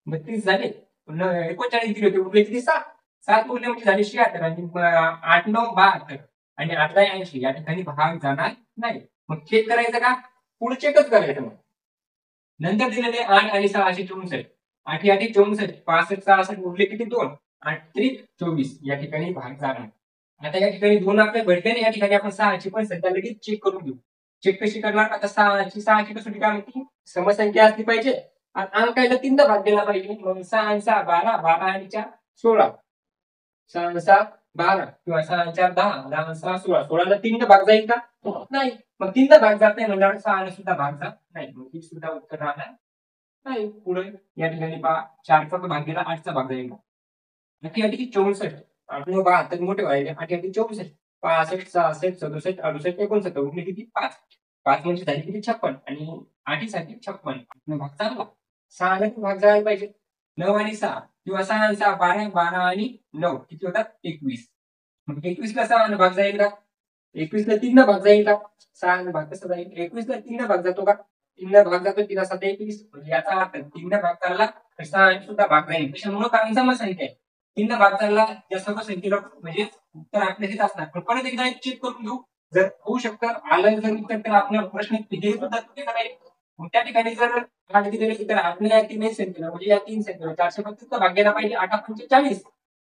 32 झाले 39 दिले होते उरले किती 7 7 उरले म्हणजे झाले 76 आणि 8 9 72 आणि 8 80 या ठिकाणी भाग जाणार नाही. मग चेक करायचं का पुढे चेकच करायचं. मग नंतर दिलेले 8 आणि 664 8 8 64 65 66 उरले किती 2 8 3 24 या ठिकाणी भाग जाणार. आता या ठिकाणी 2 आपले भेटले या ठिकाणी आपण 6ची पण संख्या लगेच चेक करून घेऊ. चेक कशी करणार आता 6ची कसोटी काय म्हणते समसंख्या असली पाहिजे अंकाला 3दा भाग दिला पाहिजे. मग 6 आणि 6 12 12 आणि 4 16 6 आणि 6 12 किंवा 6 आणि 4 10, 10 आणि 6 16, 16ला 3 भाग जाईल का? नाही. मग 3 भाग जात नाही म्हणल्यावर 6 ने सुद्धा भाग जात नाही. मग ही सुद्धा उत्तर राहणार नाही. पुढे या ठिकाणी पहा 4चा भाग गेला 8चा भाग जाईल. नक्की या ठिकाणी 64 आपलं 72 मोठे व्हायचे 8 या 64 65 66 67 68 69 उरले किती 5 5 म्हणजे झाली किती 56 आणि 8 साठी 56 भाग चांगला 6 ने भाग जायला पाहिजे 9 आणि 6 किंवा 6 आणि 6 12 12 आणि 9 किती होतात 21 मग 21 ला 6 ने भाग जाईल का 21 ला 3 भाग जाईल का 6 ने भाग कसा जाईल 21 ला 3 भाग जातो का 3 भाग जातो 3 7 21 म्हणजे याचा अर्थ 3 भाग चालला तर 6 ने सुद्धा भाग जाईल त्याच्यामुळे कारण समसंख्या आहे 3 भाग चालला या समसंख्येला म्हणजे उत्तर आपल्या हेच असणार पण परत एकदा चेक करून घेऊ जर होऊ शकतं आलं जर उत्तर तर आपल्या प्रश्न हे सुद्धा चुकीचं नाही मग त्या ठिकाणी जर भाग दिलेले तर आपल्या या 3 संख्येला म्हणजे या 3 संख्येला 435 भाग गेला पाहिजे 8 45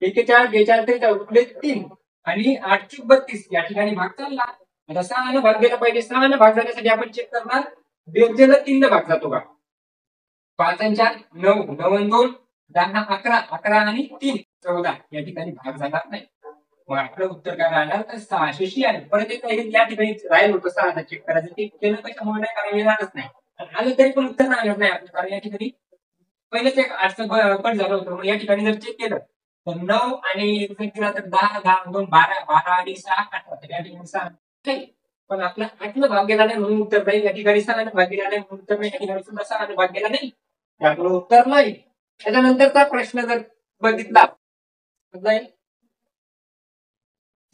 44 42 43 उरले 3 आणि 8 32 या ठिकाणी भाग चालला आता 6 ने भाग गेला पाहिजे 6 ने भाग जाण्यासाठी आपण चेक करणार बेरजेला 3 ने भाग जातो का 5 आणि 4 9 9 आणि 2 10 11 11 आणि 3 14 या ठिकाणी भाग जाणार नाही मग आपलं उत्तर काय राहणार तर 686 परत एकदा या ठिकाणी राहील होतं 6 चेक करायचं ते केलं कशामुळे नाही कारण येणारच नाही आलं तरी पण उत्तर राहणार नाही आपलं कारण या ठिकाणी पहिलेच एक 8 कट झालं होतं मग या ठिकाणी जर चेक केलं तर 9 आणि केला तर 10 10 2 12 12 आणि 6 18 तर या ठिकाणी 6 नाही पण आपला 8 न भाग गेला नाही म्हणून उत्तर नाही या ठिकाणी 6 ने भाग गेला नाही म्हणून उत्तर नाही या ठिकाणी सुद्धा 6 ने भाग गेला नाही त्यामुळे उत्तर नाही त्याच्यानंतरचा प्रश्न जर बघितला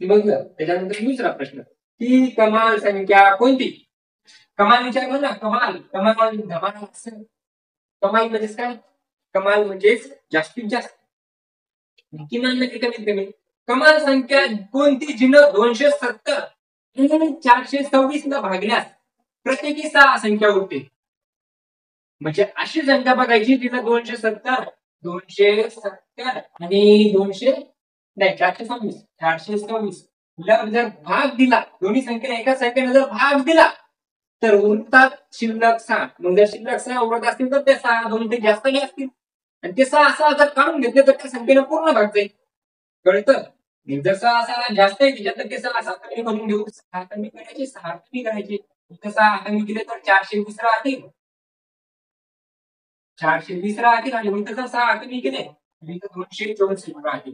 बघलं त्याच्यानंतर दुसरा प्रश्न ती कमाल संख्या कोणती कमाल विचारलं ना कमाल कमाल धमाल कमाल म्हणजेच काय कमाल म्हणजेच जास्तीत जास्त किमान म्हणजे कमीत कमी कमाल संख्या कोणती जिनं 270 आणि 426 ला भागल्यास प्रत्येकी 6 संख्या उरते म्हणजे अशी संख्या बघायची तिला 270 270 आणि 200 नाही 426 जर भाग दिला दोन्ही संख्येने एका संख्येने जर भाग दिला तर उरतात शिल्लक 6 मग जर शिल्लक 6 उरत असतील तर ते 6 दोन ते जास्त नाही असतील आणि ते 6 जर काढून घेतले तर त्या संख्येने पूर्ण भाग जाईल कळतं जर 6 जास्त आहे त्याच्यात ते 6 कमी करून घेऊ 6 कमी करायचे 6 कमी करायचे 6 कमी केले तर 420 राहतील 420 राहतील आणि उलट 6 कमी केले 264 राहतील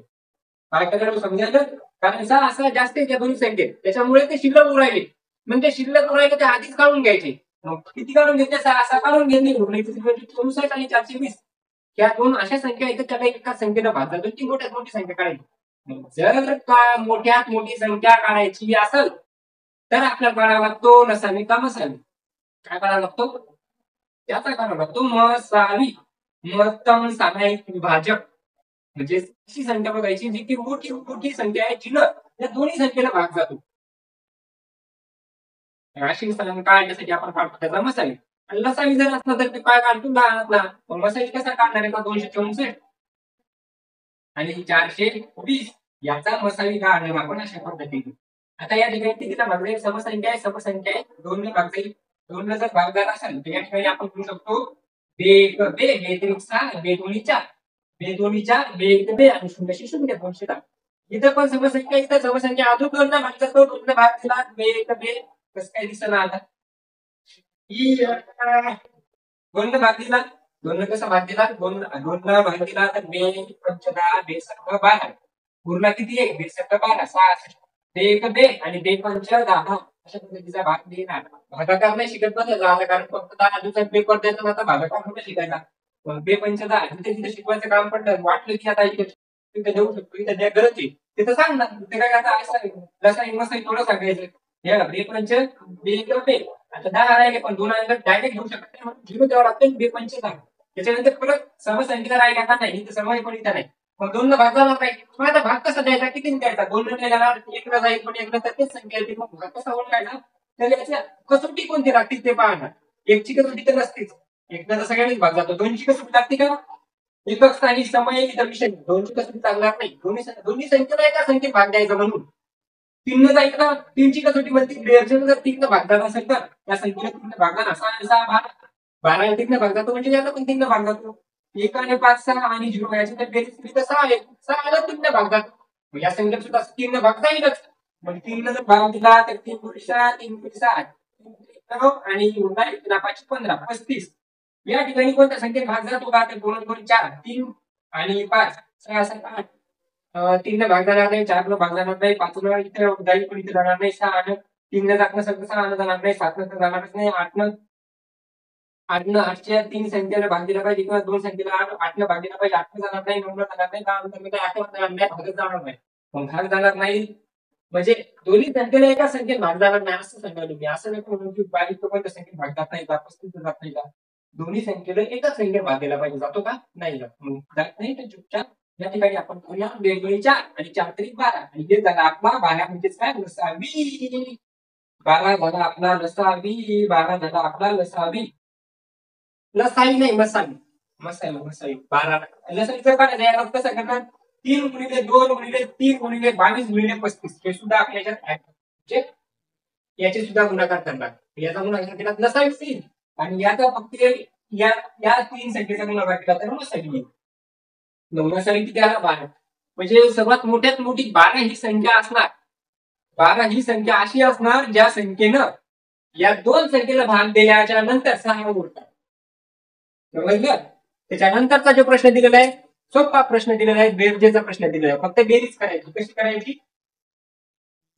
काय करायला समजायचं कारण 6 जास्त आहे त्या दोन्ही संख्येत त्याच्यामुळे ते शिल्लक उरायले मग ते शिल्लक उरायले ते आधीच काढून घ्यायचे मग किती काढून घेतले 6 काढून घेतले 64 आणि 420 या दोन अशा संख्या आहेत त्याला एका संख्येनं भागतात ती मोठ्यात मोठी संख्या काढायची जर का मोठ्यात मोठी संख्या काढायची असेल तर आपल्याला काढावा लागतो नसावी का मसावी काय करावा लागतो त्याचा करावा लागतो मसावी महत्तम सामायिक विभाजक म्हणजे अशी संख्या बघायची जी की मोठी मोठी संख्या आहे जिनं या दोन्ही संख्येला भाग जातो अशी संख्या काढण्यासाठी आपण काढतो त्याचा मसावी आणि लसावी जर असला तर ते काय काढतो लहानातला मसावी कसा काढणार आहे का 264 आणि 420 याचा मसावी काढणार आपण अशा पद्धतीने आता या ठिकाणी कितीला भाग जाईल समसंख्या आहे 2 ने भाग जाईल 2 जर भाग झाला असेल तर या ठिकाणी आपण करू शकतो बे 6 बे 2 4 बे 2 4 बे 1 बे आणि 0 0 210 इथं पण समसंख्या इथं समसंख्या अजून 2 ने भाग जातो 2 ने भाग दिला बे 1 बे कसं काय दिसणार आता ही 2 ने भाग दिला 2 ने कसा भाग दिला 2 ने भाग दिला तर बे 15 बे 16 12 पूर्ण किती आहे बे 16 12 6 बे 1 बे आणि बे 5 10 अशा पद्धतीचा भाग देणार भागाकार नाही शिकत बसायचा कारण फक्त 10 दिवसात पेपर द्यायचा आता भागाकार कुठे शिकायचा बे 5 10 जिथे जिथे शिकवायचं काम पडलं वाटलं की आता तिथे देऊ शकतो इथे द्या गरज आहे तिथं सांग ना ते काय आता असं जसं मस्त थोडं सांगायचं हे बे 5 बे 1 बे आता 10 राहिले पण 2 अंक डायरेक्ट घेऊ शकत नाही म्हणून 0 द्यावं लागतं बे 5 10 त्याच्यानंतर परत समसंख्येला राहिला का नाही इथं समय पण इथं नाही मग 2 भाग झाला नाही मग आता भाग कसा द्यायचा किती द्यायचा 2 ने गेला 1 ला जाईल पण 1 ला तर तेच संख्या येते मग भाग कसा ओळखायचा तर याच्या कसोटी कोणती लागते ते पाहणार 1 ची कसोटी तर नसतेच 1 तर सगळ्यांनीच भाग जातो 2 ची कसोटी लागते का एकक स्थानी समय इतर विषय 2 ची कसोटी चालणार नाही दोन्ही संख्येला एका संख्येत भाग द्यायचा म्हणून 3 न जाईल का 3 ची कसोटी बनते बेरजेला जर 3 न भाग जात असेल तर त्या संख्येला 3 न भाग जाणार 6 12 3 न भाग जातो म्हणजे याला पण 3 न भाग जातो 1 आणि 5 6 आणि 0 याची तर बेरीज केली तर 6 आहे 6 ला 3 न भाग जातो मग या संख्येत सुद्धा 3 न भाग जाईलच. मग 3 न जर भाग दिला तर 3 गुणिले 6, 3 गुणिले 7, 3 गुणिले 9 आणि 15 35. या ठिकाणी कोणत्या संख्येत भाग जातो का? तर 2 2 4, 3 आणि 5, 6 7 8. 3 न भाग जाणार नाही, 4 न भाग जाणार नाही, 5 न इथे जाईल पण इथे जाणार नाही, 6 न 3 न जाणार, 6 न जाणार नाही, 7 न जाणारच नाही, 8 न 8च्या 3 संख्येला भाग दिला पाहिजे किंवा 2 संख्येला 8 न भाग दिला पाहिजे. 8 न जाणार नाही, 9 न जाणार नाही, 10 न जाणार नाही, 8 न जाणार नाही, भागच जाणार नाही. मग भाग जाणार नाही म्हणजे दोन्ही संख्येला एका संख्येत भाग जाणार नाही असं सांगायला मी. असं नाही म्हणून की 22 कोणत्या संख्येत भाग जात नाही का, 35 जात नाही का. दोन्ही संख्येला एकाच संख्येत भाग दिला पाहिजे. जातो का? नाही जात. मग जात नाही तर चुपचाप या ठिकाणी आपण करूया वेगवेगळी 4 आणि 4 तरी 12 आणि हे झाला आपला 12 म्हणजेच काय लसावी. 12 झाला आपला लसावी. 12 झाला आपला लसावी. लसावी नाही मसावी. मसावी मसावी 12 लसावीचं काय याला कसं करणार? 3 गुणिले 2 गुणिले 3 गुणिले 22 गुणिले 35 हे सुद्धा आपल्या याच्यात आहे. म्हणजे याचे सुद्धा गुणाकार करणार. याचा गुणाकार केला लसावी येईल आणि याचा फक्त या या 3 संख्येचा गुणाकार केला तर मसावी येईल. नवसावी किती आला? 12. म्हणजे सर्वात मोठ्यात मोठी 12 ही संख्या असणार. 12 ही संख्या अशी असणार ज्या संख्येनं या 2 संख्येला भाग दिल्याच्या नंतर 6 उरतात. समजलं? त्याच्यानंतरचा जो प्रश्न दिलेला आहे सोपा प्रश्न दिलेला आहे, बेरजेचा प्रश्न दिलेला आहे. फक्त बेरीज करायची. कशी करायची?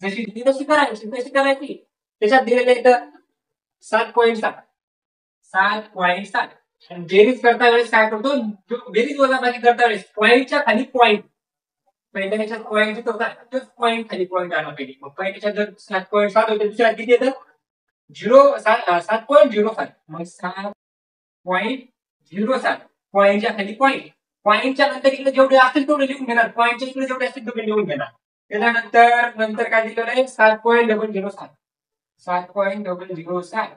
जशी दिली तशी करायची. कशी करायची? त्याच्यात दिलेलं आहे 7.7. 7.7 आणि बेरीज करता वेळेस काय करतो? बेरीज वजाबाकी करता वेळेस पॉईंटच्या खाली पॉईंट. पहिल्या ह्याच्यात पॉईंट होता तोच पॉईंट खाली पॉईंट आला पाहिजे. मग पहिल्याच्यात जर 7.7 होते दुसऱ्या किती येतं? 7.07. मग 7.07 पॉईंटच्या खाली पॉईंट. पॉईंटच्या नंतर इकडे जेवढे असतील तेवढे लिहून घेणार. पॉईंटच्या इकडे जेवढे असतील तेवढे लिहून घेणार. त्याच्यानंतर नंतर काय दिलेलं आहे? 7.007. 7.007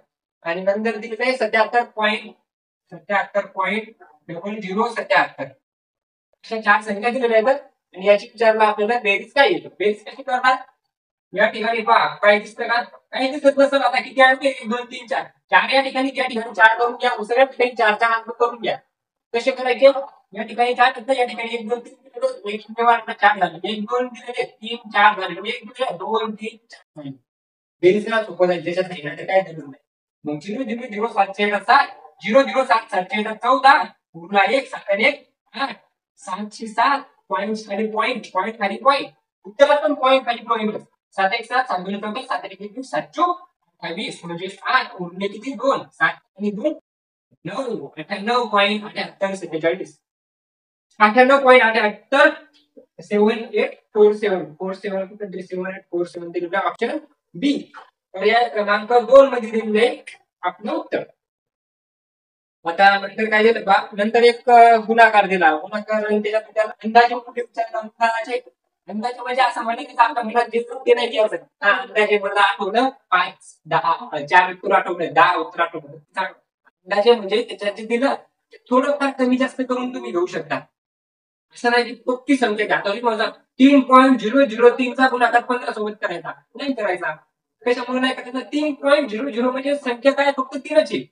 आणि नंतर दिलेलं आहे 77.077. अशा 4 संख्या दिलेल्या आहेत आणि याची विचारला आपल्याला बेरीज काय येतो? बेरीज कशी करणार? या ठिकाणी पहा काय दिसतं का? काही दिसत नसेल. आता किती आहे? 1 2 3 4. 4 या ठिकाणी त्या ठिकाणी 4 करून घ्या. दुसऱ्या ठिकाणी 4 अंक करून घ्या. कसे करायचे? या ठिकाणी 4 तर या ठिकाणी 1 2 3 1 4 झाले. 1 2 दिले 3 4 झाले. 1 दिले 2 3 4 झाले. बेरीजला सोपं जाईल त्याच्यात नाही तर काय दिलं नाही. मग 0 0 0 7 7 0 0 7 7 14 पूर्ण 1 7 1 8 7 7 पॉईंट खाली पॉईंट पॉईंट खाली पॉईंट. उत्तरात पण पॉईंट खाली पॉईंट. 7 1 7 7 2 14 7 1 21 7 24 28 म्हणजे 8 उरले किती? 2 7 आणि 2 9 98.78 98.78 7847 दिलेलं ऑप्शन बी. पर्याय क्रमांक 2 मध्ये दिलेले आपलं उत्तर. आता नंतर काय दिलं बा? नंतर एक गुणाकार दिला. गुणाकार त्याच्यात अंदाजे कुठे विचारला? अंदाजे म्हणजे असं म्हणे की आपल्या मुलात जे ते नाही घ्यायचं. अंदाजे मला आठवलं 5 10 4 उत्तर आठवलं 10 उत्तर आठवलं. अंदाजे म्हणजे त्याच्यात जे दिलं थोडंफार कमी जास्त करून तुम्ही घेऊ शकता. असं नाही की पक्की संख्या घ्या. तरी माझा 3.003 चा गुणाकार 15 सोबत करायचा नाही करायचा. कशामुळे नाही करायचा? 3.00 म्हणजे संख्या काय फक्त 3च आहे.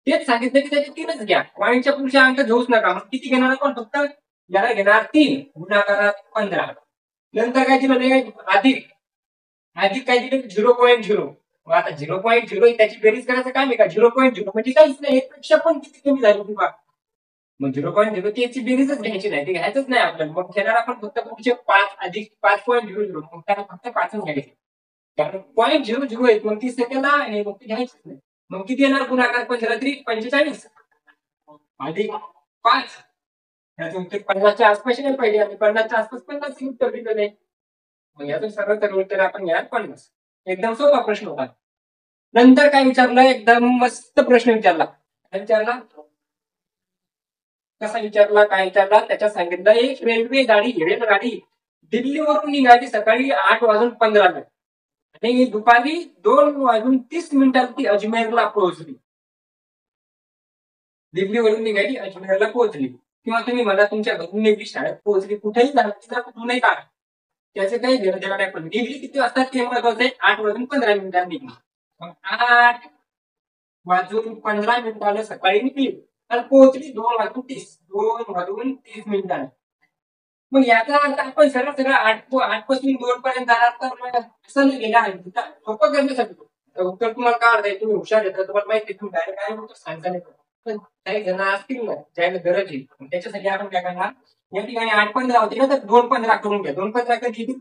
तेच सांगितलं की त्याचे 3च घ्या. पॉईंटच्या पुढचे अंक घेऊच नका. मग किती घेणार आपण? फक्त याला घेणार 3 गुणाकारात 15. नंतर काय दिलं? अधिक काय दिलं? 0.0. मग आता 0.0 त्याची बेरीज करायचं काम आहे का? 0.0 म्हणजे काहीच नाही. एकपेक्षा पण किती कमी झाली ती बा. मग 0.0 त्याची बेरीजच घ्यायची नाही. ते घ्यायचंच नाही आपल्याला. मग घेणार आपण फक्त पुढचे 5 अधिक 5.00. मग त्याला फक्त 5च घ्यायचे. कारण 0.00 आहेत मग ती सेकंड आहे मग ती घ्यायचीच नाही. मग किती येणार गुणाकार 45 अधिक 5. याचं उत्तर 50च्या आसपास नाही पाहिजे आणि 50च्या आसपास 50 उत्तर दिलं नाही. मग याचं सर्व उत्तर आपण घ्या 50. एकदम सोपा प्रश्न होता. नंतर काय विचारलं? एकदम मस्त प्रश्न विचारला. काय विचारला? कसा विचारला? काय विचारला? त्याच्यात सांगितलं एक रेल्वेगाडी दिल्लीवरून निघाली सकाळी 8:15 आणि दुपारी 2:30 ती अजमेरला पोहोचली. दिल्लीवरून निघाली अजमेरला पोहोचली. किंवा तुम्ही मला तुमच्या घरून निघली शाळेत पोहोचली कुठेही झाला कुठूनही का त्याचे काही घेणं देणं नाही. पण निघली किती वाजता ते महत्वाचं आहे. 8:15 निघली. मग 8:15 सकाळी निघली आणि पोहोचली 2:30 2:30 मग याचा अर्थ आपण सरळ सरळ 8 पासून 2 पर्यंत जाणार तर मग असं नाही गेला आहे सोपं करण्यासाठी उत्तर तुम्हाला काय अर्थ आहे तुम्ही हुशार येतात तुम्हाला माहिती आहे, तुम्ही डायरेक्ट काय उत्तर सांगता नाही. पण काही जण असतील ना ज्याला गरज आहे त्याच्यासाठी आपण काय करणार या ठिकाणी 8:15 होते ना तर 2:15 करून घ्या. 2:15 कधी येतील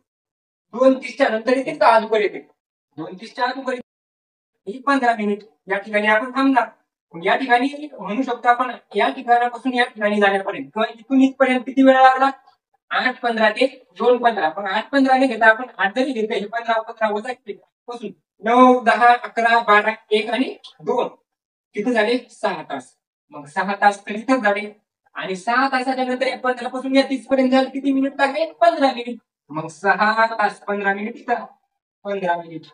2:30च्या नंतर येतील का अगोदर येतील 2:30च्या अगोदर ही 15 मिनिट या ठिकाणी आपण थांबणार. या ठिकाणी म्हणू शकतो आपण या ठिकाणापासून या ठिकाणी जाण्यापर्यंत किंवा इथून इथपर्यंत किती वेळ लागला 8:15 ते 2:15 पण 8:15 ने घेता आपण 8 जरी घेतलं हे 15 वजा पासून 9, 10, 11, 12, 1 आणि 2 किती झाले 6 तास. मग 6 तास तर इथंच झाले आणि 6 तासाच्या नंतर 15 पासून या 30 पर्यंत झाले किती मिनिट लागले 15 मिनिट. मग 6 तास 15 मिनिट इथं 15 मिनिट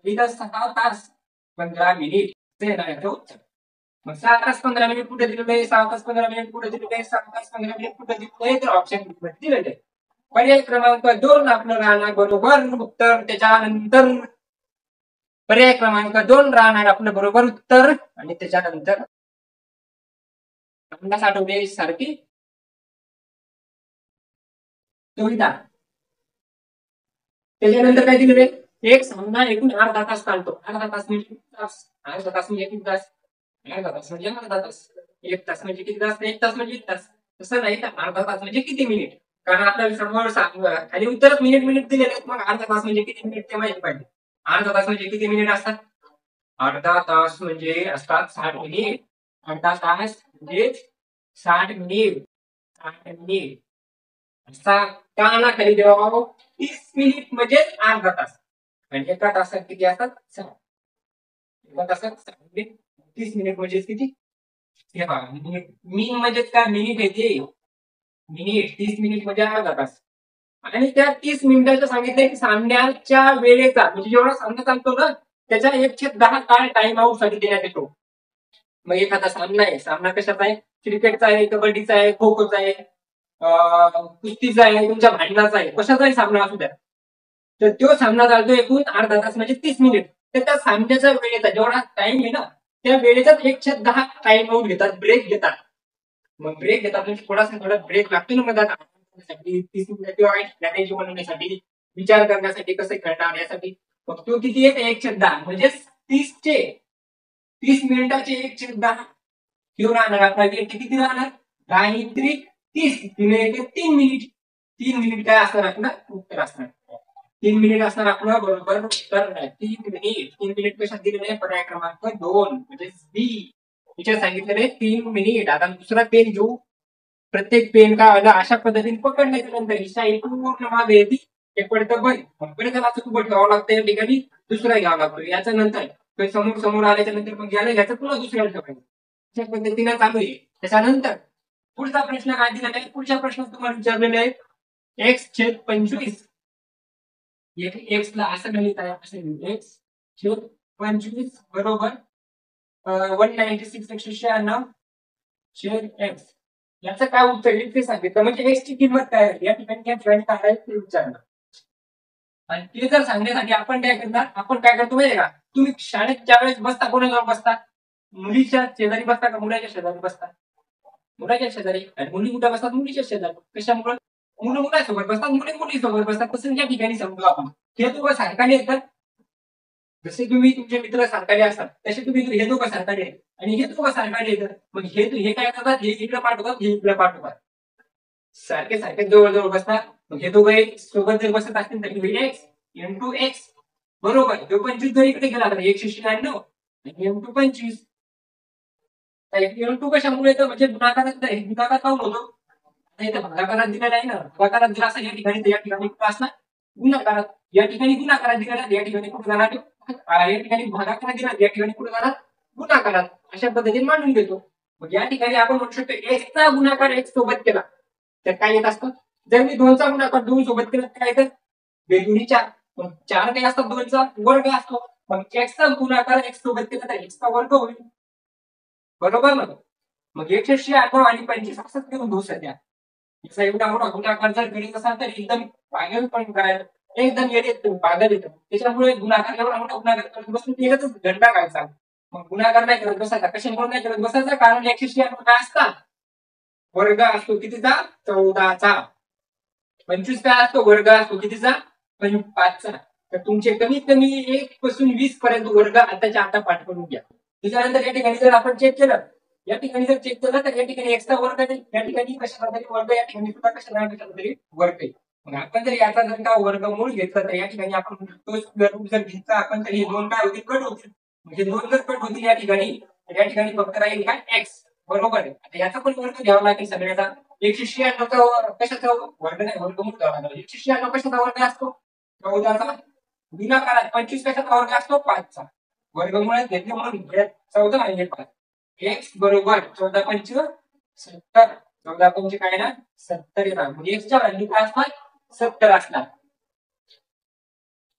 इथं 6 तास 15 मिनिट ते नाही उत्तर. मग 6 तास 15 मिनिट कुठे दिलेलं आहे 6 तास 15 मिनिट कुठे दिलेलं आहे 6 तास 15 मिनिट कुठे दिलेलं आहे तर ऑप्शन दिलेलं आहे. पर्याय क्रमांक 2 आपलं राहणार बरोबर उत्तर. त्याच्यानंतर पर्याय क्रमांक 2 राहणार आपलं बरोबर उत्तर आणि त्याच्यानंतर रामदास आठवले सारखी सुविधा. त्याच्यानंतर काय दिलेलं आहे एक सामना एकूण अर्धा तास चालतो. अर्धा तास म्हणजे किती तास अर्धा तास म्हणजे किती तास अर्धा तास म्हणजे अर्धा तास. 1 तास म्हणजे किती तास 1 तास म्हणजे 1 तास. तसं नाही तर अर्धा तास म्हणजे किती मिनिट कारण आपल्याला समोर खाली उत्तरच मिनिट मिनिट दिलेले आहेत. मग अर्धा तास म्हणजे किती मिनिट ते माहिती पाहिजे. अर्धा तास म्हणजे किती मिनिट असतात अर्धा तास म्हणजे असतात 60 मिनिट. अर्धा तास म्हणजे 60 मिनिट 60 मिनिट असा काना खाली देवा 30 मिनिट म्हणजे अर्धा तास आणि एका तासात किती असतात 6. एका तासात 6 मिनिट 30 मिनिट म्हणजे किती हे बघा मीन म्हणजे काय मिनिट येते मिनिट 30 मिनिट म्हणजे अर्धा तास आणि त्या 30 मिनिटाचं सांगितलंय की सामन्याच्या वेळेचा म्हणजे जेवढा सामना चालतो ना त्याच्या 1/10 काळ टाइम आउट साठी देण्यात येतो. मग एखादा सामना आहे सामना कशाचा आहे क्रिकेटचा आहे कबड्डीचा आहे खो खोचा आहे कुस्तीचा आहे तुमच्या भांडणाचा आहे कशाचाही सामना असू द्या तर तो सामना चालतो एकूण अर्धा तास म्हणजे 30 मिनिट. तर त्या सामन्याच्या वेळेचा जेवढा टाइम आहे ना त्या वेळेचाच 1/10 टाइम आउट घेतात ब्रेक घेतात. मग ब्रेक घेतात म्हणजे थोडा ब्रेक लागतो ना मधात 30 मिनिटं किंवा स्ट्रॅटेजी बनवण्यासाठी विचार करण्यासाठी कसं खेळणार यासाठी. मग तो किती आहे 1/10 म्हणजे 30 मिनिटाचे 1/10 किंवा राहणार आपला वेळ किती राहणार 30 3 मिनिट 3 मिनिट काय असणार आपलं उत्तर असणार 3 मिनिट असणार आपलं बरोबर उत्तर 3 मिनिट कशात दिलेलं आहे पर्याय क्रमांक 2 म्हणजे बी तिच्या सांगितलेलं आहे 3 मिनिट. आता दुसरा पेन घेऊ प्रत्येक पेन काय आलं अशा पद्धतीने पकडण्याच्या नंतर ही शाई पूर्ण मागे येते एक पडतं बंद परत त्याला खूप घ्यावं लागतं या ठिकाणी दुसरा घ्यावा लागतो याच्या नंतर समोर समोर आल्याच्या नंतर मग याला घ्यायचं पुन्हा दुसऱ्याला ठेवायचं अशा पद्धतीने चालू आहे. त्याच्यानंतर पुढचा प्रश्न काय दिलेला आहे पुढच्या प्रश्नात तुम्हाला विचारलेले आहे x/25 एक्स ला असं गणित आहे असं x/25 बरोबर 196 शेअर एक्स याचं काय उत्तर येईल ते सांगितलं म्हणजे एक्स ची किंमत काय आहे या ठिकाणी काय आहे ते विचारलं आणि ते जर सांगण्यासाठी आपण काय करतो माहिती का तुम्ही शाळेत ज्या वेळेस बसता कोणाजवळ बसता मुलीच्या शेजारी बसता का मुलाच्या शेजारी बसता मुलाच्या शेजारी आणि मुली कुठे बसतात मुलीच्या शेजारी कशामुळे मुलं मुलासोबत बसतात मुली मुलीसोबत बसतात तसं या ठिकाणी समजू आपण हे दोघं सरकारी येतात जसे तुम्ही तुमचे मित्र सरकारी असतात तसे तुम्ही हे दोघं सरकारी आहेत आणि हे दोघं सरकारी येतात मग हे काय करतात हे इकडे पाठवतात हे इकडे पाठवतात सारखे सारखे जवळ जवळ बसतात मग हे दोघं एक सोबत जर बसत असतील तर एक्स इंटू एक्स बरोबर तो 25 जर इकडे गेला तर 196 आणि इंटू 25 इंटू कशामुळे येतं म्हणजे गुणाकारात काऊन होतो इथं भागाकारात दिलेला आहे ना भागाकारात दिला असं या ठिकाणी कुठं असणार गुणाकारात या ठिकाणी गुणाकारात दिलेला या ठिकाणी कुठं जाणार या ठिकाणी भागाकारात दिला या ठिकाणी कुठं जाणार गुणाकारात अशा पद्धतीने मांडून घेतो. मग या ठिकाणी आपण म्हणू शकतो एक्सचा गुणाकार एक्स सोबत केला तर काय येत असतं जर मी 2चा गुणाकार 2 सोबत केला काय येतं बेदुनी 4 4 काय असतात 2चा वर्ग असतो मग एक्सचा गुणाकार एक्स सोबत केला तर एक्सचा वर्ग होईल बरोबर ना. मग 196 आणि 25 असंच करून घेऊ सध्या याचा एवढा मोठा गुणाकार जर गणित असाल तर एकदम पागल पण करायला एकदम येते पागल येतं त्याच्यामुळे गुणाकार एवढा मोठा गुणाकार करत बसून एकच घंटा काढचा मग गुणाकार नाही करत बसायचा कशामुळे नाही करत बसायचा कारण 196 काय असतात वर्ग असतो कितीचा 14चा. 25 काय असतो वर्ग असतो कितीचा 5चा. तर तुमचे कमीत कमी 1 पासून 20 पर्यंत वर्ग आताच्या आता पाठ करून घ्या. त्याच्यानंतर या ठिकाणी जर आपण चेक केलं, या ठिकाणी जर चेक केलं तर या ठिकाणी एक्सचा वर्ग आहे, या ठिकाणी कशाला तरी वर्ग, या ठिकाणी सुद्धा कशाला तरी वर्ग आहे. मग आपण जर याचा जर का वर्गमूळ घेतला तर या ठिकाणी आपण तोच जर घेतला आपण तर हे दोन काय होतील कट होतील. म्हणजे दोन जर कट होतील या ठिकाणी तर या ठिकाणी फक्त राहील काय एक्स. बरोबर आहे. आता याचा पण वर्ग घ्यावा लागेल सगळ्याचा. 196 कशाचा वर्ग नाही वर्गमूळ घ्यावा लागेल. 196 कशाचा वर्ग असतो 14चा गुणाकार. 25 कशाचा वर्ग असतो 5चा. वर्गमूळ घेतले म्हणून 14 आणि 5. एक्स बरोबर 14 पंच 70. 14 पंच काय ना 70 येणार. म्हणजे एक्सच्या व्हॅल्यू काय असणार 70 असणार.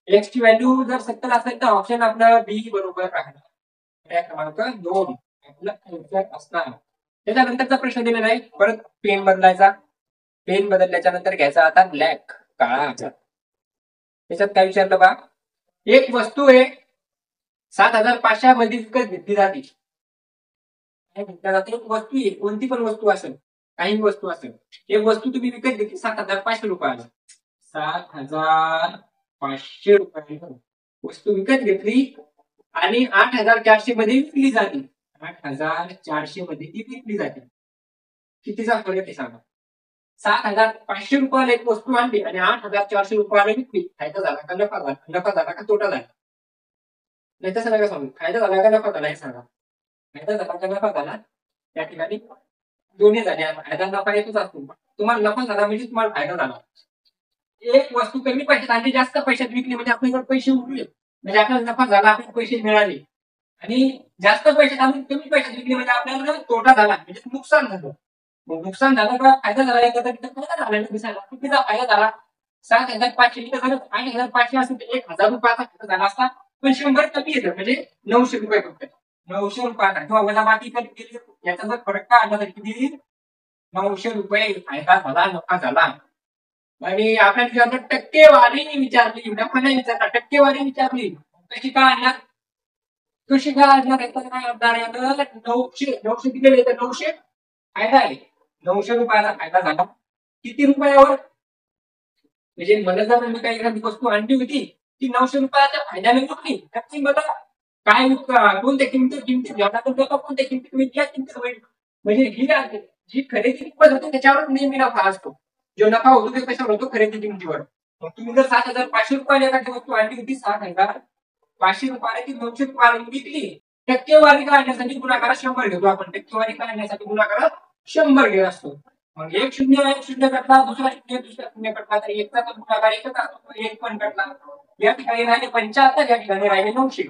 एक्स ची व्हॅल्यू जर 70 असेल तर ऑप्शन आपला बी बरोबर राहणार. क्रमांक 2 आपला आन्सर असणार. त्याच्यानंतरचा प्रश्न दिलेला आहे. परत पेन बदलायचा. पेन बदलल्याच्या नंतर घ्यायचा आता ब्लॅक काळा. त्याच्यात काय विचारलं बा, एक वस्तू आहे 7,500 मध्ये विकत घेतली जाते. वस्तू आहे कोणती पण वस्तू असेल, काही वस्तू असेल, एक वस्तू तुम्ही विकत घेतली 7,500 रुपयाला. 7,500 रुपयाला वस्तू विकत घेतली आणि 8,400 मध्ये विकली जाते. 8,400 मध्ये ती विकली जाते. कितीचा फरक आहे सांगा. 7,500 रुपयाला एक वस्तू आणली आणि 8,400 रुपयाला विकली. फायदा झाला का नफा झाला, नफा झाला का तोटा झाला? नाही तसं नका सांगू. फायदा झाला का नफा झाला हे सांगा. फायदा झाला का नफा झाला त्या ठिकाणी दोन्ही झाले. फायदा नफा येतच असतो. तुम्हाला नफा झाला म्हणजे तुम्हाला फायदा झाला. एक वस्तू कमी पैशात आणि जास्त पैशात विकली म्हणजे आपल्याकडे पैसे उरले, म्हणजे आपल्याला नफा झाला, आपल्याला पैसे मिळाले. आणि जास्त पैशात आणि कमी पैशात विकली म्हणजे आपल्याला तोटा झाला, म्हणजे नुकसान झालं. मग नुकसान झालं का फायदा झाला फायदा झाला दिसायला. कितीचा फायदा झाला 7,500 झालं. 8,500 असेल तर 1,000 रुपयाचा फायदा झाला असता. पण 100 कमी येतं म्हणजे 900 रुपये फक्त. 900 रुपयाचा किंवा वजाबाकी केली याचा जर फरक काय आला तर किती 900 रुपये फायदा झाला, नफा झाला. आणि आपल्याला टक्केवारी विचारली, नफा नाही विचारला, टक्केवारी विचारली. कशी काय आणणार, कशी काय आणणार काय आणणार 900 दिलेले येतं. 900 फायदा आहे. 900 रुपयाचा फायदा झाला. किती रुपयावर, म्हणजे मला जर मी काही एखादी वस्तू आणली होती ती 900 रुपयाच्या फायद्याने विकली तर ती मला काय कोणत्या किमतीत घ्यावा लागेल, कोणत्या किमतीत मी त्या किमतीत होईल. म्हणजे ही जी खरेदी किंमत होते त्याच्यावर नेहमी नफा असतो. जो नफा होतो ते कशावर होतो खरेदी किमतीवर. मग तुम्ही जर 7,500 रुपयाला एखादी वस्तू आणली होती 7,500 रुपयाला ती 900 रुपयाला विकली. टक्केवारी काढण्यासाठी गुणाकारात 100 घेतो आपण. टक्केवारी काढण्यासाठी गुणाकारात 100 घेत असतो. मग एक शून्य कटला, दुसरा शून्य कटला तर एकचा तर गुणाकार एकच असतो, एक पण कटला. या ठिकाणी राहिले 75, या ठिकाणी राहिले 900.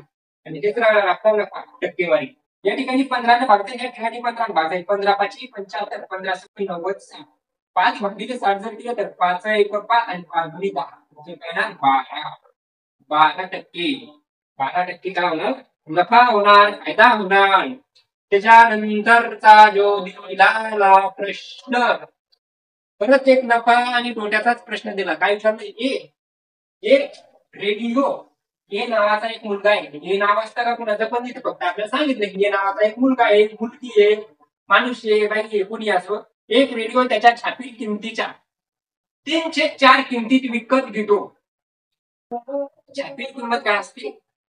आणि आपला टक्केवारी या ठिकाणी 15 भागते, या ठिकाणी 15 भागते. 15 5 75, 15 90, 5 भागिले 60 जर केलं तर 5 1 5 आणि 5 गुणिले 10 म्हणजे काय ना 12%. 12% काय होणार नफा होणार, फायदा होणार. त्याच्यानंतरचा जो दिलेला प्रश्न, परत एक नफा आणि तोट्याचाच प्रश्न दिला. काय विचारलं, एक रेडिओ हे नावाचा एक मुलगा आहे. हे नाव असतं का कुणाचं पण इथे फक्त आपल्याला सांगितलं की हे नावाचा एक मुलगा आहे, मुलगी आहे, माणूस आहे, बाई आहे, कोणी असो. एक रेडिओ त्याच्या छापील किमतीच्या 3/4 किमतीत विकत घेतो. छापील किंमत काय असते,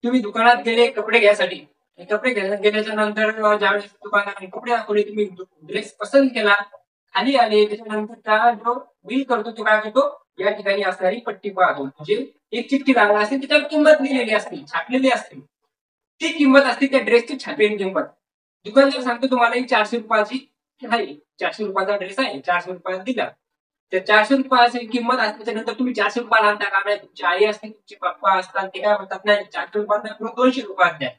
तुम्ही दुकानात गेले कपडे घ्यायसाठी, कपडे गेल्याच्या नंतर ज्यावेळेस दुकानात कपडे दाखवले, तुम्ही ड्रेस पसंत केला, खाली आले, त्याच्यानंतर त्या जो बिल करतो तो काय करतो, या ठिकाणी असणारी पट्टी पाहतो. म्हणजे एक चिठ्ठी लागणार असते त्याच्यावर किंमत लिहिलेली असते, छापलेली असते. ती किंमत असते त्या ड्रेसची छापलेली किंमत. दुकानदार सांगतो तुम्हाला ही 400 रुपयाची आहे, 400 रुपयाचा ड्रेस आहे, 400 रुपयाला दिला. त्या 400 रुपयाची किंमत असते. नंतर तुम्ही 400 रुपयाला आणता का नाही, तुमची आई असते, तुमचे पप्पा असतात, ते काय म्हणतात नाही 400 रुपयात 200 रुपयात द्या.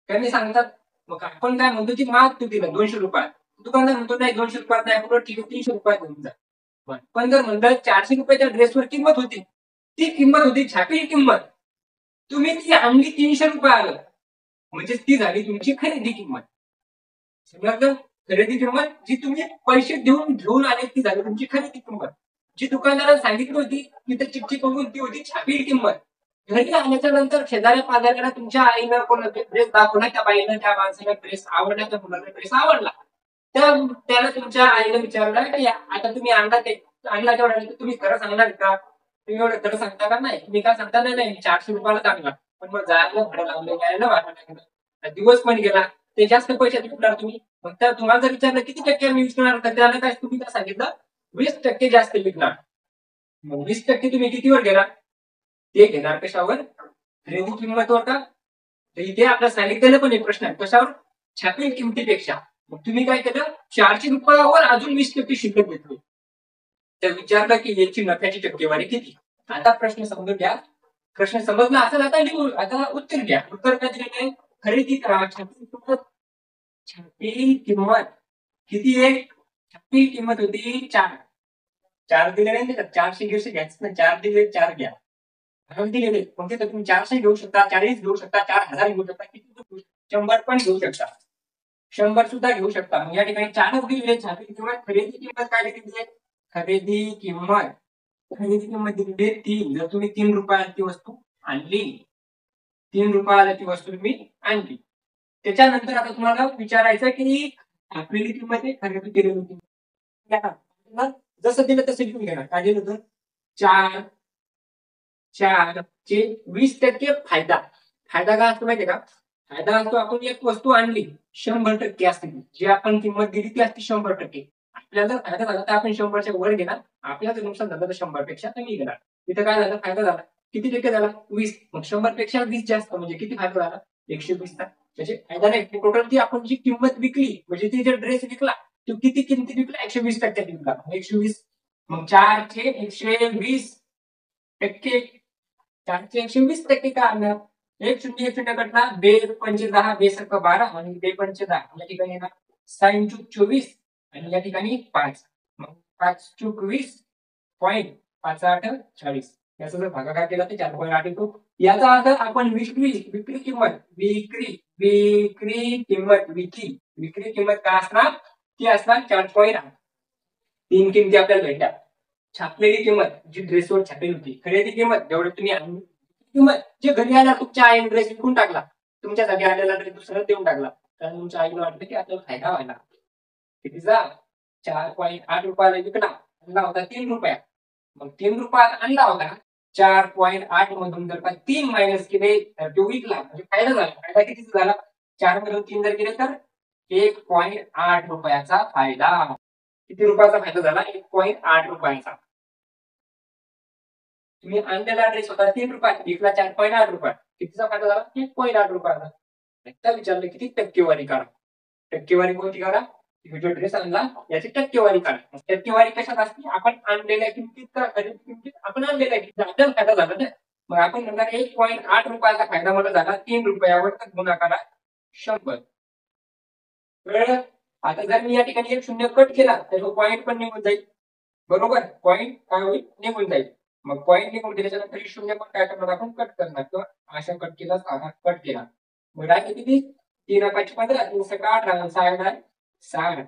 त्यांनी सांगतात. मग आपण काय म्हणतो ती माग तू दिला 200 रुपयात. दुकानदार म्हणतो नाही 200 रुपयात नाही, आपण ठीक आहे 300 रुपयात घेऊन जा. पण जर म्हणलं 400 रुपयाच्या ड्रेसवर किंमत होती, ती किंमत होती छापील किंमत, तुम्ही ती आणली 300 रुपयाला, म्हणजे ती झाली तुमची खरेदी किंमत. समजलं, खरेदी किंमत जी तुम्ही पैसे देऊन घेऊन आले ती झाली तुमची खरेदी किंमत. जी दुकानदाराने सांगितली होती तिथे चिठ्ठी बघून ती होती छापील किंमत. घरी आल्याच्या नंतर शेजाऱ्या पाजाऱ्याला तुमच्या आईनं कोणाचा ड्रेस दाखवला, त्या बाईनं त्या माणसाला ड्रेस आवडला, त्या मुलाला ड्रेस आवडला. त्याला तुमच्या आईने विचारलं की आता तुम्ही आणला तेवढा तुम्ही खरं सांगणार का? तुम्ही एवढं खरं सांगता का? नाही. तुम्ही काय सांगता? नाही नाही 400 रुपयाला चांगला. पण मग जायला भाडं लावलं यायला भाडं लागलं दिवस पण गेला ते जास्त पैशात विकणार तुम्ही. मग त्या तुम्हाला जर विचारलं किती टक्के मी विकणार तर त्याला काय तुम्ही काय सांगितलं 20% जास्त विकणार. मग 20% तुम्ही कितीवर घेणार? ते घेणार कशावर? खरेदी किंमतवर का? तर इथे आपला सांगितलेलं पण एक प्रश्न आहे कशावर? छापील किमतीपेक्षा. मग तुम्ही काय केलं 400 रुपयावर अजून 20% शिल्लक घेतली. तर विचारलं की याची नफ्याची टक्केवारी किती? आता प्रश्न समजून घ्या. प्रश्न समजला असेल आता लिहू आता उत्तर घ्या. उत्तर काय दिलेलं आहे? खरेदी करा छापील किंमत. छापील किंमत किती आहे? छापील किंमत होती 4. 4 दिले नाही का? 400 घ्यायचं ना 4 दिले 4 घ्या. दिलेले कोणते तर तुम्ही 400 घेऊ शकता 40 घेऊ शकता 4000 घेऊ शकता किती 100 पण घेऊ शकता 100 सुद्धा घेऊ शकता. या ठिकाणी 4 दिलेले छापील किंमत. खरेदी किंमत काय दिलेली आहे? खरेदी किंमत दिलेली आहे 3. जर तुम्ही 3 रुपयाला ती वस्तू आणली 3 रुपयाला ती वस्तू तुम्ही आणली त्याच्यानंतर आता तुम्हाला विचारायचं की आपली किंमत आहे खरेदी केलेली किंमत जसं दिलं तसं लिहून घेणार. काय दिलं होतं? 4 चे 20% फायदा. फायदा काय असतो माहितीये का? फायदा असतो आपण एक वस्तू आणली 100% असते जी आपण किंमत दिली ती असते 100%. आपल्याला जर फायदा झाला तर आपण 100च्या वर घेणार. आपल्याला जर नुकसान झालं तर 100 पेक्षा कमी घेणार. इथं काय झालं? फायदा झाला किती टक्के झाला? 20. मग 100 पेक्षा 20 जास्त म्हणजे किती फायदा झाला? 120 चा. म्हणजे फायदा नाही टोटल ती आपण जी किंमत विकली म्हणजे ती जर ड्रेस विकला तो किती किमतीत विकला? 120% विकला. 120 मग 4 चे 120% 4चे 120% काय आलं? 1 शून्य कटला बे पंचे 10 बेसक 12 आणि बे पंचे 10 या ठिकाणी येणार 6 × 24 आणि या ठिकाणी 5. मग 5 चूक 20 पॉईंट 5 8 40 याचा जर भागाकार केला तर 4.8 येतो. याचा अर्थ आपण विक्री किंमत काय असणार? ती असणार 4.8. 3 किमती आपल्याला भेटल्या. छापलेली किंमत जी ड्रेसवर छापलेली होती. खरेदी किंमत जेवढे तुम्ही किंमत जे घरी आला तुमच्या आईने ड्रेस विकून टाकला. तुमच्यासाठी आलेला ड्रेस दुसऱ्याला देऊन टाकला. कारण तुमच्या आईला वाटलं की आपल्याला फायदा व्हायला. कितीचा? 4.8 रुपयाला विकला. आणला होता 3 रुपयात. मग 3 रुपयात आणला होता. 4.8 मधून जर का 3 मायनस केले तर तो विकला म्हणजे फायदा झाला. फायदा कितीचा झाला? 4 मधून 3 जर केले तर 1.8 रुपयाचा फायदा. किती रुपयाचा फायदा झाला? 1.8 रुपयाचा. तुम्ही आणलेला ड्रेस होता 3 रुपयात विकला 4.8 रुपयात. कितीचा फायदा झाला? 1.8 रुपयाचा. आता विचारलं किती टक्केवारी काढा. टक्केवारी कोणती काढा? जो ड्रेस आणला याची टक्केवारी काढा. टक्केवारी कशात असते? आपण आणलेल्या किमतीत का खरेदी किमतीत आपण आणलेल्या किमतीत आपल्याला फायदा झाला ना. मग आपण म्हणणार 1.8 रुपयाचा फायदा मला झाला 3 रुपयावर तर गुणाकार 100. कळलं? आता जर मी या ठिकाणी 1 शून्य कट केला तर तो पॉईंट पण निघून जाईल. बरोबर? पॉईंट काय होईल? निघून जाईल. मग पॉईंट निघून गेल्याच्यानंतर 0 पण काय करणार आपण? कट करणार किंवा अशा कट केला कट केला. मग डायरेक्ट किती? 3 5 15 3 6 18 60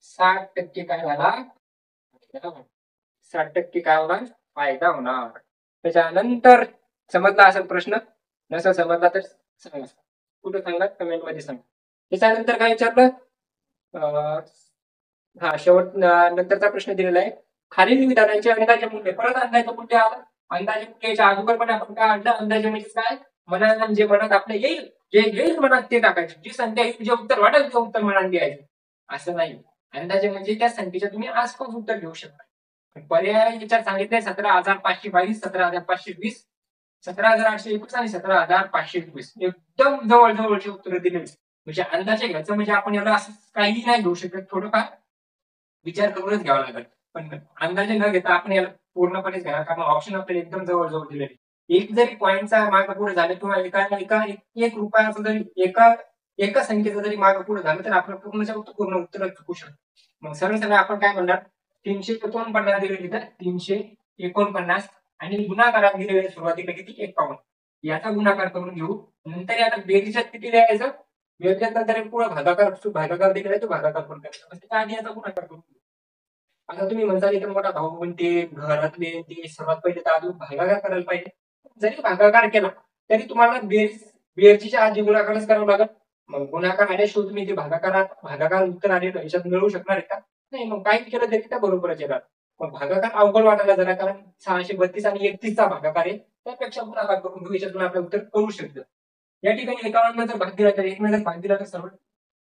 60% काय झाला? 60% काय होणार? फायदा होणार. त्याच्यानंतर समजला असेल प्रश्न? नसेल समजला तर सांगा. कुठं सांगा? कमेंट मध्ये सांगा. त्याच्यानंतर काय विचारलं? हा शेवट नंतरचा प्रश्न दिलेला आहे. खालील विधानांचे अंदाजे मूल्य. परत अंदाजे मूल्य आलं. अंदाजे मूल्याच्या अगोदर पण आपण काय आणलं? अंदाजे म्हणजे काय? मनात जे मनात आपलं येईल जे येईल मनात ते टाकायचं. जी संख्या येईल जे उत्तर वाटेल ते उत्तर मनात द्यायचं. असं नाही. अंदाजे म्हणजे त्या संख्येच्या तुम्ही आसपास उत्तर घेऊ शकता. पर्याय विचार सांगितले 17,522 17,520 17,821 आणि 17,521 एकदम जवळ जवळची उत्तरं दिली. म्हणजे अंदाजे घ्यायचं म्हणजे आपण याला असं काही नाही घेऊ शकत. थोडंफार विचार करूनच घ्यावा लागेल. पण अंदाजे न घेता आपण याला पूर्णपणेच घेणार कारण ऑप्शन आपल्याला एकदम जवळ जवळ दिलेले. एक जरी पॉईंटचा मागे पुढे झालं किंवा एक रुपयाचं जरी एका संख्येचं जरी मागे पुढे झालं तर आपलं पूर्ण उत्तर चुकू शकतो. मग सरळ आपण काय म्हणणार? 349 दिलेली तर 349 आणि गुणाकारात दिलेले सुरुवातीला किती? 51. याचा गुणाकार करून घेऊ. नंतर आता बेरीजात किती लिहायचं? बेरीजात नंतर पुढे भागाकार दिलेला आहे तो भागाकार करून करायचा. त्याच्या आधी याचा गुणाकार करून घेऊ. आता तुम्ही म्हणता इथे मोठा भाऊ म्हणते घरातले ते सर्वात पहिले तर अजून भागाकार करायला पाहिजे. जरी भागाकार केला तरी तुम्हाला बेरजीच्या आधी गुणाकारच करावा लागेल. मग गुणाकार आल्याशिवाय तुम्ही ते भागाकार उत्तर आलेलं याच्यात मिळवू शकणार आहे का? नाही. मग काय केलं तरी त्या बरोबरच येणार. मग भागाकार अवघड वाटायला जरा, कारण 632 आणि 31चा भागाकार आहे. त्यापेक्षा गुणाकार करून घेऊ, याच्यातून आपलं उत्तर कळू शकतं. या ठिकाणी 51 जर भाग दिला तर 1 मध्ये भाग दिला तर सर्व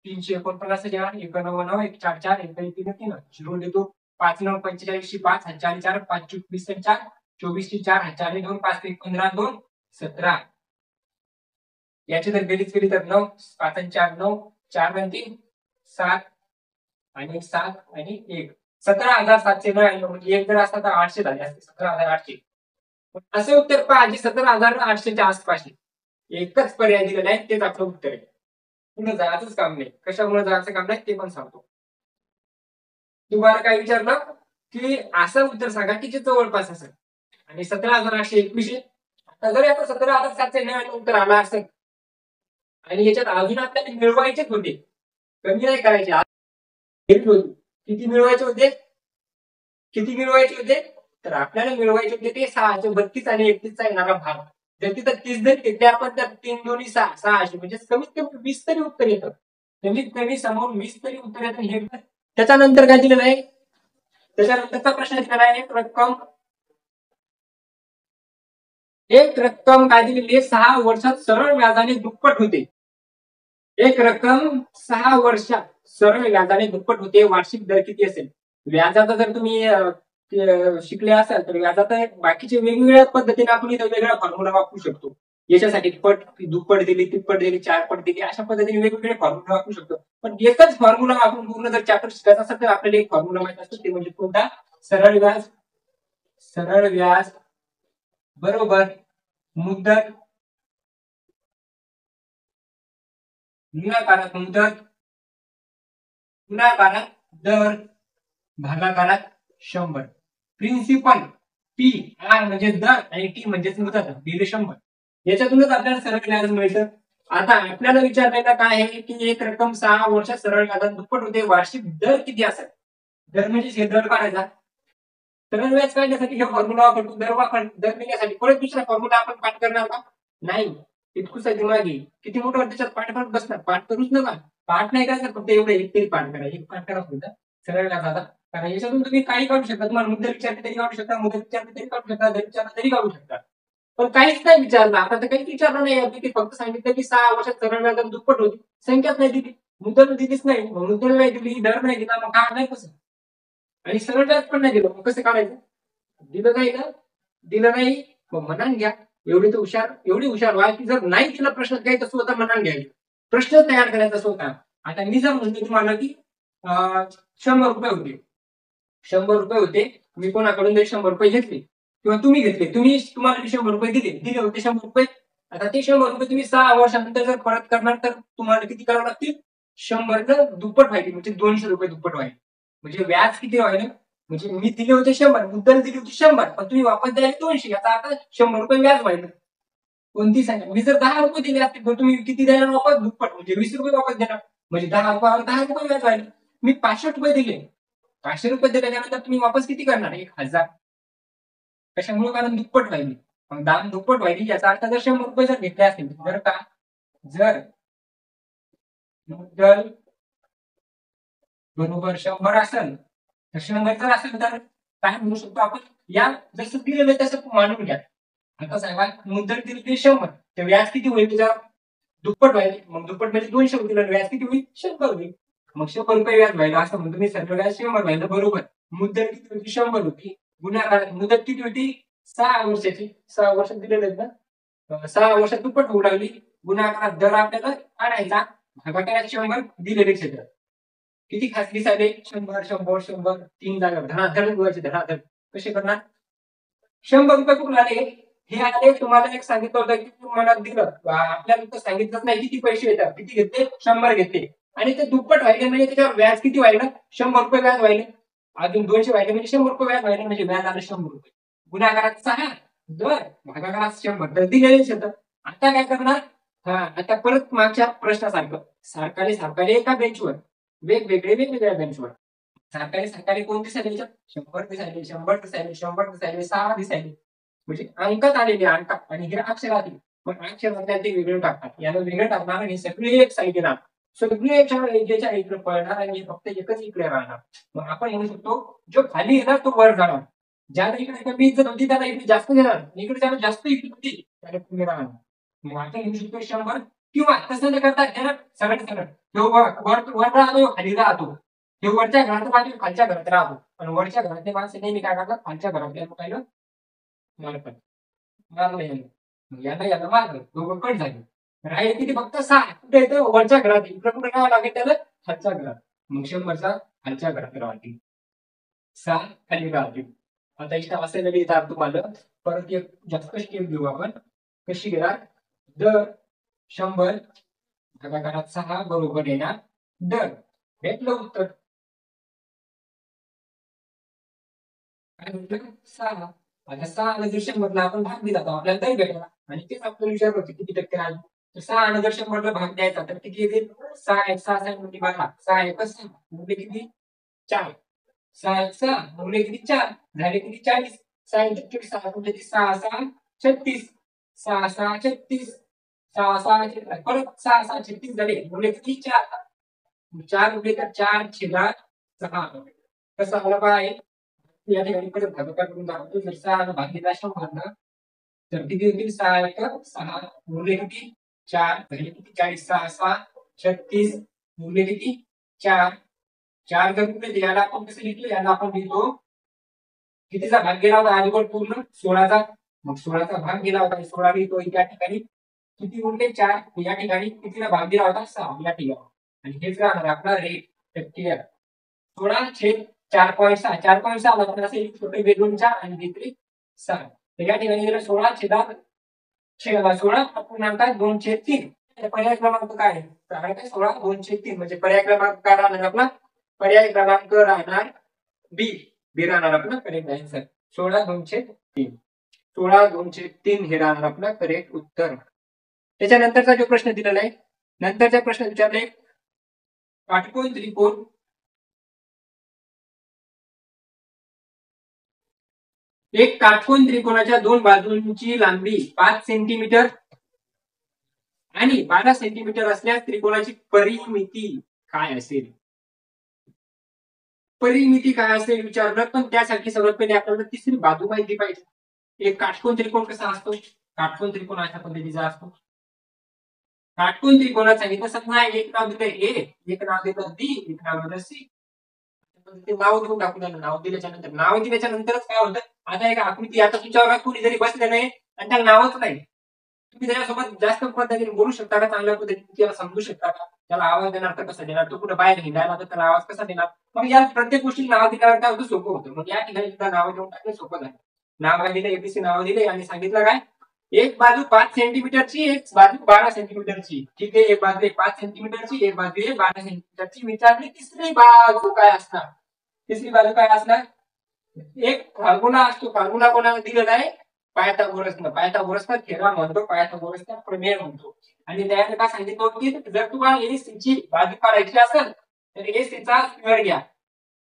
349 घ्या, 91 1 4 4 1 3 3 0 देतो. 5 9 45 5 4 4 5 24 4 24 4 4 2 5 1 15 2 17. याची जर बेरीज केली तर 9 5 आणि 4 9 4 आणि 3 7 आणि 7 आणि 1 17,799. म्हणजे एक जर असता तर 800 झाले असते, 17,800. असे उत्तर पहा जे 17,800च्या आसपास आहे. एकच पर्याय दिलेला आहे, तेच आपलं उत्तर आहे. पुढे जायचंच काम नाही. कशामुळे जायचं काम नाही ते पण सांगतो. तुम्हाला काय विचारलं की असं उत्तर सांगा की जे जवळपास असेल, आणि 17,821. आता जर आता 17,799 उत्तर आला असेल आणि याच्यात अजून आपल्याला मिळवायचेच होते, कमी नाही करायचे, किती मिळवायचे होते? किती मिळवायचे होते? तर आपल्याला मिळवायचे होते ते 632 आणि 31चा येणारा भाग. जर तिथं 30 जरी घेतले आपण तर 3 2 6 600, म्हणजे कमीत कमी 20 तरी उत्तर येतं. कमीत कमी समोर 20 तरी उत्तर येतं. हे त्याच्यानंतर काय दिलेलं आहे? त्याच्यानंतरचा प्रश्न दिलेला आहे, एक रक्कम काय दिलेली आहे? 6 वर्षात सरळ व्याजाने दुप्पट होते. एक रक्कम 6 वर्षात सरळ व्याजाने दुप्पट होते. वार्षिक दर किती असेल? व्याजाचा जर तुम्ही शिकले असाल तर व्याजाचा बाकीचे वेगवेगळ्या पद्धतीने आपण इथं वेगळा फॉर्म्युला वापरू शकतो. याच्यासाठी पट, दुप्पट दिली, तिप्पट दिली, 4 पट दिली, अशा पद्धतीने वेगवेगळे फॉर्म्युला वापरू शकतो. पण एकच फॉर्म्युला वापरून पूर्ण जर चॅप्टर शिकायचा असेल तर आपल्याला एक फॉर्म्युला माहित असतो, ते म्हणजे कोणता? सरळ व्याज. सरळ व्याज बरोबर मुद्दत गुणाकारात मुदत गुणाकारात दर भागाकारात 100. प्रिन्सिपल पी आर म्हणजे दर आणि टी म्हणजे मुदत दिले 100. याच्यातूनच आपल्याला सरळ व्याज मिळतं. आता आपल्याला विचारलेलं काय आहे की एक रक्कम 6 वर्षात सरळ व्याजात दुप्पट होते, वार्षिक दर किती असेल? दर म्हणजे हे दर काढायचा. सरळ व्याज काढण्यासाठी हे फॉर्म्युला वापरतो. दर निघण्यासाठी परत दुसरा फॉर्म्युला आपण पाठ करणार का? नाही. इतकुच आहे दिमागी. किती मोठं त्याच्यात पाठ करत बसणार? पाठ करूच नका. पाठ नाही करायचं, फक्त एवढं एक तरी पाठ करा. एक पाठ करा फक्त सरळ व्याजाचा. कारण याच्यातून तुम्ही काही काढू शकता. तुम्हाला मुद्दे विचारले तरी काढू शकता, मुदत विचारले तरी काढू शकता, दर विचारले तरी काढू शकता. पण काहीच नाही विचारलं. आता तर काहीच विचारलं नाही. फक्त सांगितलं की 6 वर्षात सरळ व्याजात दुप्पट होती. संख्याच नाही दिली, मुद्दल दिलीच नाही. मुद्दल नाही दिली, दर नाही दिला, मग काय नाही कसं? आणि सरळ व्याज पण नाही दिलं, मग कसं काढायचं? दिलं नाही ना, दिलं नाही मग म्हणान घ्या. एवढी हुशार व्हा की जर नाही दिलं प्रश्न काही तर स्वतः म्हणान घ्यायचं. प्रश्न तयार करायचा स्वतः. आता मी जर म्हणतो तुम्हाला की 100 रुपये होते, 100 रुपये होते, मी कोणाकडून तरी 100 रुपये घेतले किंवा तुम्ही घेतले, तुम्हाला 100 रुपये दिले होते 100 रुपये. आता ते 100 रुपये तुम्ही 6 वर्षानंतर जर परत करणार तर तुम्हाला किती करावं लागतील? 100 दुप्पट व्हायचे, म्हणजे 200 रुपये दुप्पट व्हायचे. म्हणजे व्याज किती व्हायला? म्हणजे मी दिले होते 100, मुद्दल दिली होती 100, पण तुम्ही वापस द्यायला 200. याचा आता 100 रुपये व्याज व्हायला. कोणती सांगा? मी जर 10 रुपये दिले असते तर तुम्ही किती देणार वापस? दुप्पट, म्हणजे 20 रुपये वापस देणार. म्हणजे 10 रुपयावर 10 रुपये व्याज व्हायला. मी 500 रुपये दिले, 500 रुपये दिल्यानंतर तुम्ही वापस किती करणार? 1,000. कशामुळे? कारण दुप्पट व्हायली. मग दाम दुप्पट व्हायली याचा अर्थ जर 100 रुपये जर घेतले असतील, जर का जर मुद्दल बरोबर 100 असेल, तर 100 जर असेल तर काय म्हणू शकतो आपण? या जसं दिलेलं तसं मानून घ्या. आता सांगा, मुद्दल दिली ते 100, तर व्याज किती होईल त्याच्यावर? दुप्पट व्हायला. मग दुप्पट म्हणजे 200 होतील, व्याज किती होईल? 100 होईल. मग 100 रुपये व्याज व्हायला असं म्हणतो मी. सर्व व्याज 100 व्हायला बरोबर. मुद्दल किती होती? 100 होती. गुणाकार मुदत किती होती? 6 वर्षाची. 6 वर्षात दिलेले आहेत ना, 6 वर्षात दुप्पट होऊ लागली. गुणाकारात दर आपल्याला काढायचा, भागाकारात 100 दिलेले क्षेत्र. किती खासगी साधे? 100 100 100, 3 जागा धनाधन गुवायचे, धनाधन. कसे करणार? 100 रुपये कुठून आले? हे आले, तुम्हाला एक सांगितलं होतं की तुम्हाला दिलं, आपल्याला सांगितलंच नाही किती पैसे येतात. किती घेतले? 100 घेतले. आणि ते दुप्पट व्हायले म्हणजे त्याच्यावर व्याज किती व्हायला? 100 रुपये व्याज व्हायले. अजून 200 व्हायले म्हणजे 100 रुपये व्याज व्हायले, म्हणजे व्याज आलं 100 रुपये. गुणाकारात 6 दर, भागाकारात 100 तर दिलेलेच येतं. आता काय करणार? आता परत मागच्या प्रश्नासारखं सारखाले एका बेंचवर, वेगवेगळ्या बेंचवर सारखाले कोण दिसायले? 100 दिसायले, 100 दिसायले, 100 दिसायले, 6 दिसायले. म्हणजे अंकात आलेले अंक आणि हे अक्षरात मग 8 मधल्या ते वेगळं टाकतात, याला वेगळं टाकणार आणि सगळे एक साईड येणार, सगळे एकाच्या इकडे पळणार आणि फक्त एकच इकडे राहणार. मग आपण म्हणू शकतो जो खाली येणार तो वर जाणार, ज्याला इकडे कमी इज्जत होती त्याला इकडे जास्त घेणार, इकडे ज्याला जास्त इज्जत होती त्याला कमी राहणार. मग आपण म्हणू शकतो 100, किंवा तसं न करता त्याला सरळ सरळ तो वर राहतो खाली राहतो, हे वरच्या घरात राहतो खालच्या घरात राहतो, आणि वरच्या घरातले माणसं नेहमी काय करतात खालच्या घरातल्या लोकांना मारतात, मारलं याला, मग याला मारलं, दोघं कट झाले. राहिले किती फक्त 6, कुठे येतं वरच्या घरात, इकडे कुठे राहावं लागेल त्याला खालच्या घरात. मग 100चा खालच्या घरात राहतील, 6 खाली राहतील. आता इथं असं लिहितात तुम्हाला, परत एक जास्त स्टेप घेऊ आपण. कशी घेणार, दर 100 भागाकारात 6 बरोबर येणार दर. भेटलं उत्तर. काय म्हटलं 6. आता 6 जर 100ला आपण भाग दिला तर आपल्याला दर भेटला, आणि तेच आपल्याला विचारलं होतं किती टक्के आले. तर 6 जर 100ला भाग द्यायचा तर किती येतील, 6 1 6 6 म्हणजे 12, 6 1 6 म्हणजे किती 4, 6 1 6 म्हणजे किती 4 झाले किती 40, 6 1 6 म्हणजे 6 6 36, 6 6 36, 6 6 परत 6 6 36 झाले म्हणजे किती 4, 4 म्हणजे 4 छेदा 6. कसं आलं पाहिजे या ठिकाणी परत भागाकार करून दाखवतो. जर 6 भागीला 100 तर किती होतील, 6 1 6 गुणिले किती 4 झाले किती 40, 6 6 36 गुणिले किती 4, 4 जर गुणिले याला आपण कसं लिहितो, याला आपण लिहितो कितीचा भाग गेला होता अगोदर पूर्ण 16चा, मग 16चा भाग गेला होता 16 लिहितो या ठिकाणी, किती गुणिले 4 या ठिकाणी कितीला भाग दिला होता 6 या ठिकाणी, आणि हेच राहणार आपला रेट टक्के. 16 छेद 4.6, 4.6 ला असेल छोटे बेदून 4 आणि भीतरी 6, तर या ठिकाणी जर 16 छेदात 16 अपूर्णांक 2/3. पर्याय क्रमांक काय आहे, तर आहे काय 16 2/3 म्हणजे पर्याय क्रमांक काय राहणार आपला, पर्याय क्रमांक राहणार बी. बी राहणार आपला करेक्ट आन्सर, 16 2/3. 16 2/3 हे राहणार आपला करेक्ट उत्तर. त्याच्यानंतरचा जो प्रश्न दिलेला आहे, नंतरच्या प्रश्न विचारले काटकोन त्रिकोण एक काटकोन त्रिकोणाच्या दोन बाजूंची लांबी 5 सेंटीमीटर आणि 12 सेंटीमीटर असल्यास त्रिकोणाची परिमिती काय असेल. परिमिती काय असेल विचारलं, पण त्यासाठी सर्वात पहिले आपल्याला तिसरी बाजू माहिती पाहिजे. एक काटकोन त्रिकोण कसा असतो, काटकोन त्रिकोण अशा पद्धतीचा असतो. काटकोन त्रिकोणात सांगितलं समजा एक नाव दिलं ए, एक नाव दिलं बी, एक नाव दिलं सी. ते नाव देऊन टाकून द्या, नाव दिल्याच्या नंतरच काय होतं, आता एक आकृती, आता तुमच्यावर कोणी जरी बसले नाही आणि त्याला नावच नाही, तुम्ही त्याच्यासोबत जास्त पद्धतीने बोलू शकता का, चांगल्या पद्धतीने त्याला समजू शकता का, त्याला आवाज देणार तर कसा देणार, तो कुठे बाहेर हिंडायला तर त्याला आवाज कसा देणार. मग या प्रत्येक गोष्टी नाव दिल्यावर काय होतं, सोपं होतं. मग या ठिकाणी सुद्धा नाव देऊन टाकलं सोपं झालं. नाव काय दिलं, एबीसी नाव दिले आणि सांगितलं काय, एक बाजू 5 सेंटीमीटरची, एक बाजू 12 सेंटीमीटरची. ठीक आहे, एक बाजू 5 सेंटीमीटरची, एक बाजू 12 सेंटीमीटरची. विचारली तिसरी बाजू काय असणार, तिसरी बाजू काय असणार. एक फॉर्म्युला असतो, फॉर्म्युला कोणाला दिलेला आहे, पायथागोरसनं. पायथागोरसचा थेरम म्हणतो, पायथागोरसचा प्रमेय म्हणतो. आणि त्याने काय सांगितलं होतं की जर तुम्हाला एसीची बाजू काढायची असेल तर एसीचा स्क्वेअर घ्या,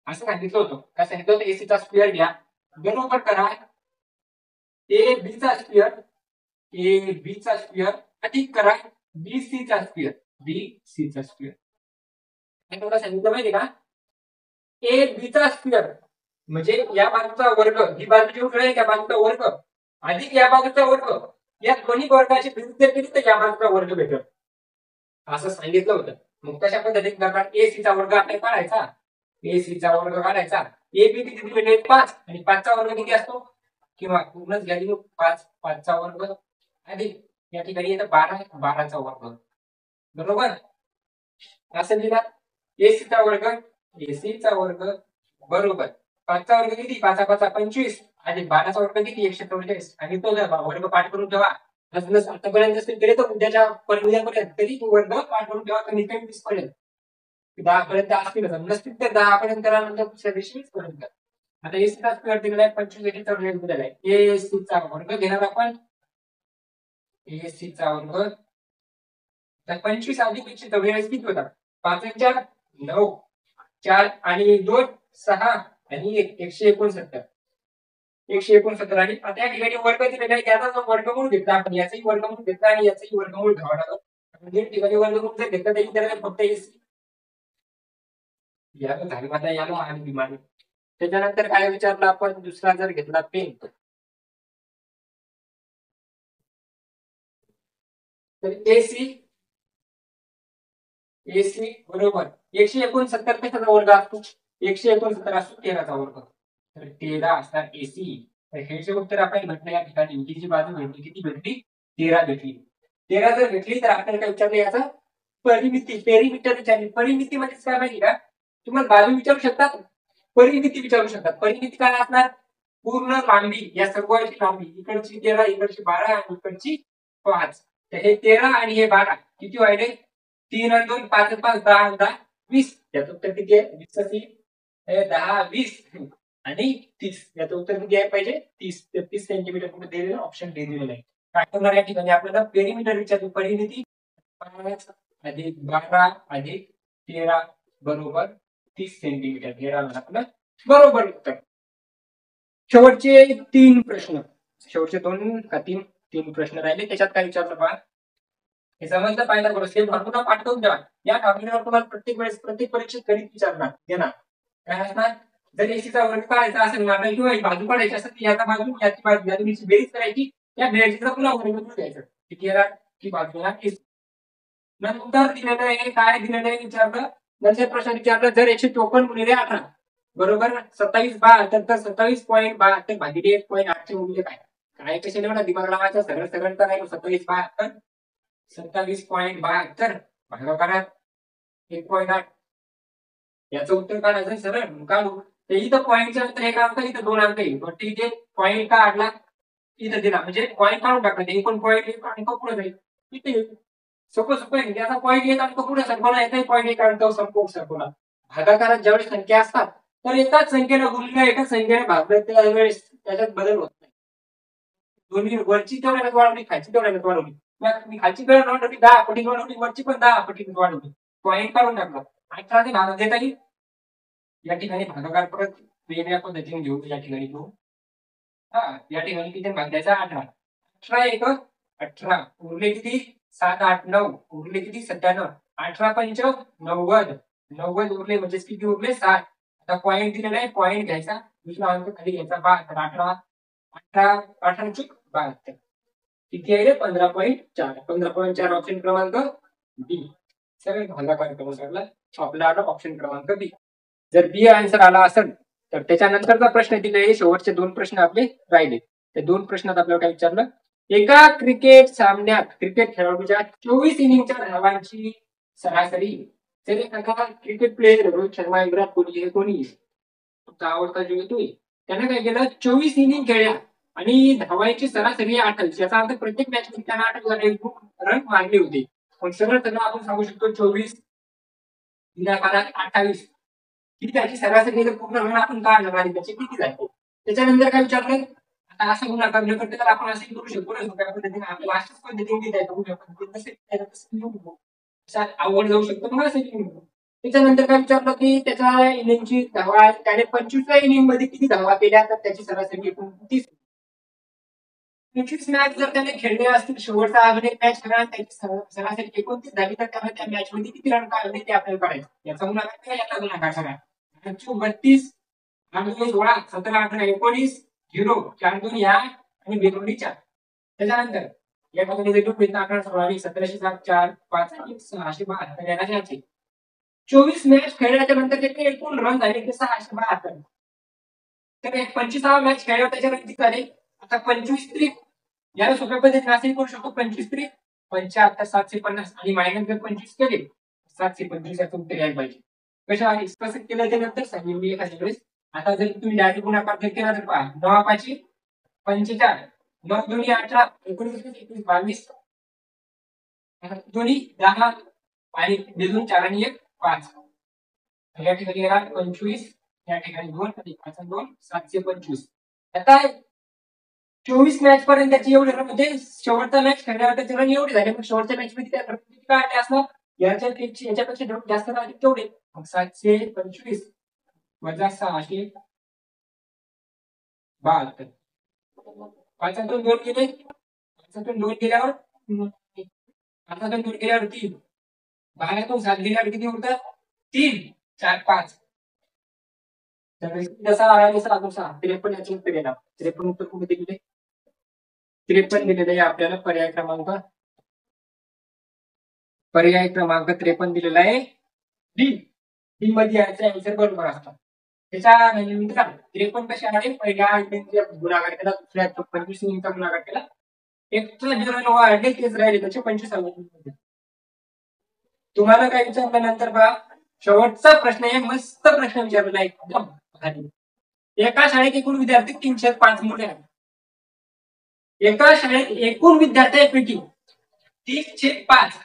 असं सांगितलं होतं. काय सांगितलं होतं, एसीचा स्क्वेअर घ्या. बरोबर करा, ए बीचा स्क्वेअर, ए बीचा स्क्वेअर अधिक करा बी सीचा स्क्वेअर, बी सीचा स्क्वेअर. काय सांगितलं माहिती का, ए बीचा स्क्वेअर म्हणजे या बाजूचा वर्ग, ही बाजू जेवढी आहे त्या बाजूचा वर्ग अधिक या बाजूचा वर्ग, या दोन्ही वर्गाची बेरीज केली तर या बाजूचा वर्ग भेटेल, असं सांगितलं होतं. मग कशा पद्धतीने करणार, ए सी चा वर्ग आपल्याला काढायचा, ए सी चा वर्ग काढायचा, ए बी किती दिले 5 आणि 5 चा वर्ग किती असतो, किंवा पूर्णच घ्या 5, 5 चा वर्ग अधिक या ठिकाणी येतं 12, 12 चा वर्ग. बरोबर असं लिहिला, ए सी चा वर्ग, ए सी चा वर्ग बरोबर 5 चा वर्ग किती, 5 5 25 आणि 12 चा वर्ग किती 144. आणि तो वर्ग पाठ करून ठेवा, आतापर्यंत असतील तरी तो उद्याच्या उद्यापर्यंत तरी तो वर्ग पाठ करून ठेवा, कमीत कमी 20 पर्यंत, 10 पर्यंत असतील, नसतील तर 10 पर्यंत करा, नंतर दुसऱ्या दिवशी 20 पर्यंत. आता एसी चा स्क्वेअर दिलेला आहे, 25 चा वर्ग दिलेला आहे, एसी चा वर्ग घेणार आपण, एसी चा वर्ग तर 25 अधिक 144 किती होतात, 5 4 9, 4 आणि 2 6 आणि 1 169. 169 आणि आता या ठिकाणी वर्ग दिलेला आहे त्याचा जो वर्गमूळ घेतला आपण याचाही वर्गमूळ घेतला आणि याचाही वर्गमूळ घ्यावा लागतो म्हणजे ठिकाणी वर्गमूळ जर घेतला तरी त्याला फक्त एसी या झालं आता याला आणि विमान त्याच्यानंतर काय विचारलं आपण दुसरा जर घेतला पेन तर एसी एसी बरोबर 169 कशाचा वर्ग असतो 169 असतो 13चा वर्ग तर 13 असणार एसी तर हे जे उत्तर आपण म्हटलं या ठिकाणी जी बाजू भेटली किती भेटली 13 भेटली 13 जर भेटली तर आपल्याला काय विचारलं याचा परिमिती पेरिमीटर विचारली परिमिती म्हणजे काय माहिती का तुम्हाला बाजू विचारू शकतात परिमिती विचारू शकतात परिमिती काय असणार पूर्ण लांबी या सर्वांची लांबी इकडची 13 इकडची 12 आणि इकडची 5 तर हे 13 आणि हे 12 किती व्हायले 3 आणि 2 5 5 10 10 20 याचं उत्तर किती आहे 20 10 20 आणि 30 याचं उत्तर किती आहे पाहिजे 30 सेंटीमीटर कुठे दिलेलं ऑप्शन डी दिलेलं आहे काय करणार या ठिकाणी आपल्याला पेरिमीटर विचारली परिमिती 5 अधिक 12 अधिक 13 बरोबर 30 सेंटीमीटर हे राहणार आपलं बरोबर उत्तर शेवटचे 3 प्रश्न शेवटचे 2 का 3 प्रश्न राहिले त्याच्यात काय विचारलं पहा हे समजलं पाहिजे गोष्ट भरपूर पाठवून द्या या फॉर्म्युल्यावर तुम्हाला प्रत्येक वेळेस प्रत्येक परीक्षेत गणित विचारणार देणार काय असणार जर एसीचा वर्ग काढायचा असेल ना किंवा बाजू काढायची असेल तर याचा बाजू याची बाजू या दोन्हीची बेरीज करायची या बेरीजचा पुन्हा वर्ग घ्यायचं किती येणार की बाजूला नंतर दिलेलं आहे काय दिलेलं आहे विचारलं नंतर प्रश्न विचारलं जर 154 गुणिले 18 बरोबर 27/72 तर 27.72 भागिले 1.8 चे मूल्य काय काय कसे निवडा दिमाग लावायचं सरळ सरळ करायचं 27/72 27.72 भागाकारात 1.8 याचं उत्तर काढायचं सरळ काढू तर इथं पॉईंटच्या नंतर एक अंक इथं 2 अंक येईल पण इथे पॉईंट काढला इथं दिला म्हणजे पॉईंट काढून टाकला ते पण पॉईंट एक अंक पुढे जाईल इथे सोपं सोपं आहे याचा पॉईंट एक अंक पुढे सरकवला याचाही पॉईंट एक अंक संपूर्ण सरकवला भागाकारात ज्यावेळेस संख्या असतात तर एकाच संख्येला गुणल्या एकाच संख्येने भागलं त्यावेळेस त्याच्यात बदल होत नाही दोन्ही वरची तेवढ्यात वाढवली खालची तेवढ्यात वाढवली मी खालची वेळ वाढवली 10 पटीने वाढवली वरची पण 10 पटीने वाढवली पॉईंट काढून टाकला 18 ते भाग देता येईल या ठिकाणी भागाकार परत वेगळ्या पद्धतीने घेऊ या ठिकाणी घेऊ हा या ठिकाणी किती भाग द्यायचा 18 18 एक 18 उरले किती 7 8 9 उरले किती 97 18 पंच 90 90 उरले म्हणजे किती उरले 7 आता पॉईंट दिलेला आहे पॉईंट घ्यायचा दुसरा अंक खाली घ्यायचा 72 18 18 18 चूक 72 किती आहे रे 15.4 15.4 ऑप्शन क्रमांक बी सगळे भागाकार क्रमांकाला आपला आला ऑप्शन क्रमांक बी जर बी आन्सर आला असेल तर त्याच्यानंतरचा प्रश्न दिले शेवटचे 2 प्रश्न आपले राहिले त्या 2 प्रश्नात आपल्याला काय विचारलं एका क्रिकेट सामन्यात क्रिकेट खेळाडूच्या 24 इनिंगच्या धावांची सरासरी जर एखादा क्रिकेट प्लेयर रोहित शर्मा विराट कोहली हे कोणी तुमचा आवडता जो येतोय त्याने काय केलं 24 इनिंग खेळल्या आणि धावांची सरासरी 28 याचा अर्थ प्रत्येक मॅच मध्ये त्यांना 28 रन मारले होते पण सरळ त्यांना आपण सांगू शकतो 24 गुणाकारात 28 किती त्याची सरासरी जर पूर्ण रन आपण काढलं आणि त्याचे किती झाले त्याच्यानंतर काय विचारलं आता असं गुणाकार प्रत्येकाला आपण असं करू शकतो ना पद्धतीने आपल्याला अशाच पद्धतीने आवड जाऊ शकतो मग असं त्याच्यानंतर काय विचारलं की त्याच्या इनिंगची धावा त्याने 25व्या इनिंग मध्ये किती धावा केल्या तर त्याची सरासरी 29 25 मॅच जर त्याने खेळले असतील शेवटचा अजून एक मॅच खेळला त्याची सरासरी 29 झाली तर त्याला त्या मॅच मध्ये किती रन काढले ते आपल्याला काढायचं याचा गुणाकार याचा गुणाकार सगळा 32 आणि 16 17 18 19 0 4 2 या आणि बेरोडी 4 त्याच्यानंतर या ठिकाणी जर 11 16 1707 4 5 आणि 672 याला द्यायचे 24 मॅच खेळल्याच्या नंतर त्याचे एकूण रन झाले ते 672 तर 25वा मॅच खेळल्यावर त्याच्यावर किती झाले आता 25 त्रिक याला सोप्या पद्धतीने असेही करू शकतो 25 त्रिक 75 750 आणि मायनस जर 25 केले 725 याचं उत्तर यायला पाहिजे कशा कसं केलं त्यानंतर सांगेन मी एखाद्या वेळेस आता जर तुम्ही डायरेक्ट गुणाकार केला तर पहा 9 5 45 9 2 18 19 21 22 दोन्ही 10 आणि बेजून 4 आणि 1 5 या ठिकाणी येणार 25 या ठिकाणी 2 अधिक 5 2 725 आता 24 मॅच पर्यंत त्याची एवढे म्हणजे शेवटचा मॅच खेळल्यावर त्याचे रन एवढे झाले मग शेवटच्या मॅच मध्ये त्या किती काढले असणार याच्यापेक्षा जास्त झाले तेवढे मग 725 वजा 600 72. पाचातून 2 गेले, पाचातून 2 गेल्यावर 3. 12तून 7 गेल्यावर किती होतं? 3, 4, 5. तर जसा आहे तसा अजून 6. 53 याचे उत्तर येणार. 53 उत्तर कुठे दिलेले? 53 दिलेले आहे आपल्याला पर्याय क्रमांक. पर्याय क्रमांक 53 दिलेला आहे डी. डी मध्ये याचा आन्सर बरोबर असतात. त्याच्यानंतर 53 कशा आहे? पहिल्या गुणाकार केला, दुसऱ्या 25 चा गुणाकार केला. एक्स्ट्रा जे वाढले तेच राहिले त्याचे 25. तुम्हाला काय विचारलं नंतर बघा, शेवटचा प्रश्न आहे, मस्त प्रश्न विचारलेला आहे एकदम भारी. एका शाळेत एकूण विद्यार्थी 305 मुले आहेत. एका शाळेत एकूण विद्यार्थ्यांपैकी 305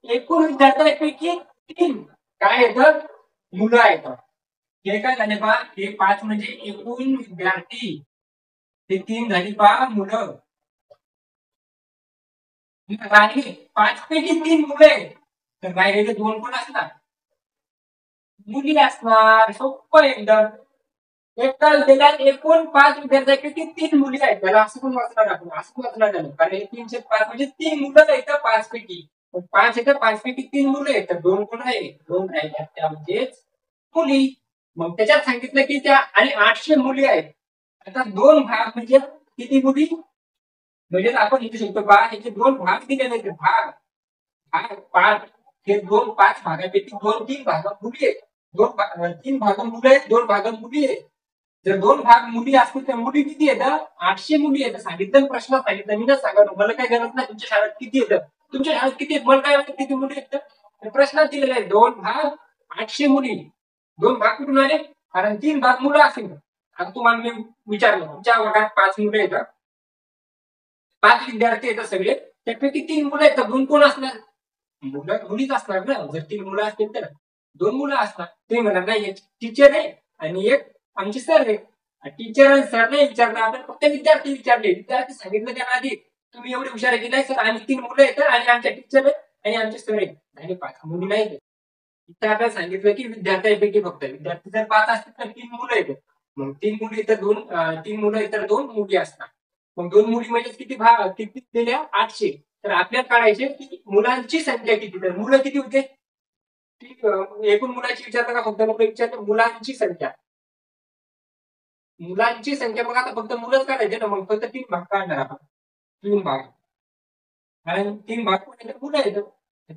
एकूण विद्यार्थ्यांपैकी 3 काय येतं? मुलं आहेत. हे काय झाले पहा, हे 5 म्हणजे एकूण विद्यार्थी, हे 3 झाली पहा मुलं. राहिले 5 पैकी 3 मुलं आहेत, तर राहिलेले 2 कोण असणार? मुली असणार. सोपं एकदम. एका विद्यालयात एकूण 5 विद्यार्थ्यांपैकी 3 मुली आहेत. त्याला असं पण वाचणार आपण, असं पण वाचणार झालं, कारण हे 305 म्हणजे 3 मुलं आहेत 5 पैकी. 5 येतं, 5 पैकी 3 मुलं आहेत, तर 2 कोण आहे? 2 राहिल्या, त्या म्हणजेच मुली. मग त्याच्यात सांगितलं की त्या आणि 800 मुली आहेत. आता 2 भाग म्हणजे किती मुली? म्हणजे आपण लिहू शकतो बा, याचे 2 भाग दिलेले आहेत. भाग भाग 5, हे 2 5 भागापैकी 2-3 भाग मुली आहेत. 3 भाग मुलं आहेत, 2 भाग मुली आहेत. जर 2 भाग मुली असतील तर मुली किती येतात? 800 मुली येतात. सांगितलं प्रश्न सांगितलं, मी ना सांगा, मला काय गरज नाही तुमच्या शाळेत किती येतं. तुमच्या शाळेत किती आहेत मला काय वाटतं, किती मुली येतात? प्रश्नात दिलेला आहे 2 भाग 800 मुली. 2 भाग कुठून आले? कारण 3 भाग मुलं असतील. आता तुम्हाला मी विचारलं, तुमच्या वर्गात 5 मुलं येतात, 5 विद्यार्थी येतात सगळे, त्यापैकी 3 मुलं येतात, 2 कोण असणार? मुलीच असणार ना. जर 3 मुलं असतील तर 2 मुलं असणार. तुम्ही म्हणणार नाही, एक टीचर आहे आणि एक आमचे सर आहे. टीचर आणि सर नाही विचारणार, आपण फक्त विद्यार्थी विचारले. विद्यार्थी सांगितलं त्यांना आधी, तुम्ही एवढे हुशार आहे की नाही सर, आम्ही 3 मुलं आहेत आणि आमच्या टीचर आहे आणि आमचे सर आहेत, आणि 5 मुली नाही. इथं आपल्याला सांगितलं की विद्यार्थ्यांपैकी फक्त विद्यार्थी जर 5 असतील तर 3 मुलं येतात. मग 3 मुली तर 3 मुलं तर 2 मुली असतात. मग 2 मुली म्हणजे किती भाग, किती दिल्या? 800. तर आपल्याला काढायचे की मुलांची संख्या किती. तर मुलं किती होते? एकूण मुलांची विचारता का फक्त मुलं विचारतं? मुलांची संख्या. मुलांची संख्या बघा, आता फक्त मुलंच काढायचे ना, मग फक्त 3 भाग काढणार आपण. 3 भाग, आणि 3 भाग कोण मुलं येतं.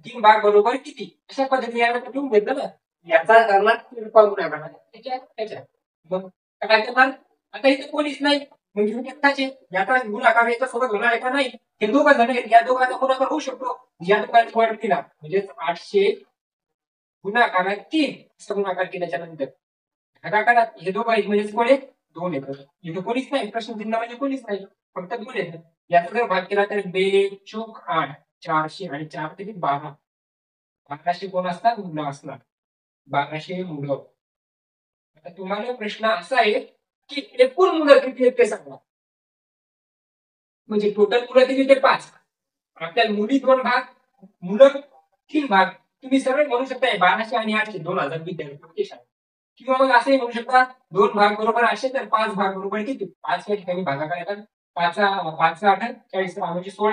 3 भाग बरोबर किती, अशा पद्धतीने याला ठेवून घेतलं ना. याचा करणार त्याच्यात मग काय करणार? आता इथे कोणीच नाही, म्हणजे एकटाचे याचा गुणाकार याच्या सोबत होणार आहे का? नाही. हे दोघं जण आहेत, या दोघांचा गुणाकार होऊ शकतो. या दोघांचा वर्ग केला म्हणजे 800 गुणाकारात 3 असं गुणाकार केल्याच्या नंतर भागाकारात हे दोघं आहेत म्हणजे कोण आहेत? 2 येतात. इथं कोणीच नाही, प्रश्न चिन्ह म्हणजे कोणीच नाही, फक्त 2 येतात. याचा जर भाग केला तर 2 × 8 400 आणि 4 ते 12. 1200 कोण असतात? मुलं असणार. 1200 मुलं. आता तुम्हाला प्रश्न असा आहे की एकूण मुलं किती आहेत ते सांगा. म्हणजे टोटल मुलं किती ते 5. आपल्याला मुली 2 भाग, मुलं 3 भाग. तुम्ही सरळ म्हणू शकता 1200 आणि 800 2000 विद्यार्थी. किंवा मग असंही म्हणू शकता 2 भाग बरोबर 800 तर 5 भाग बरोबर किती? 5 या ठिकाणी भागाकार येतात. 5 8 40 म्हणजे 16.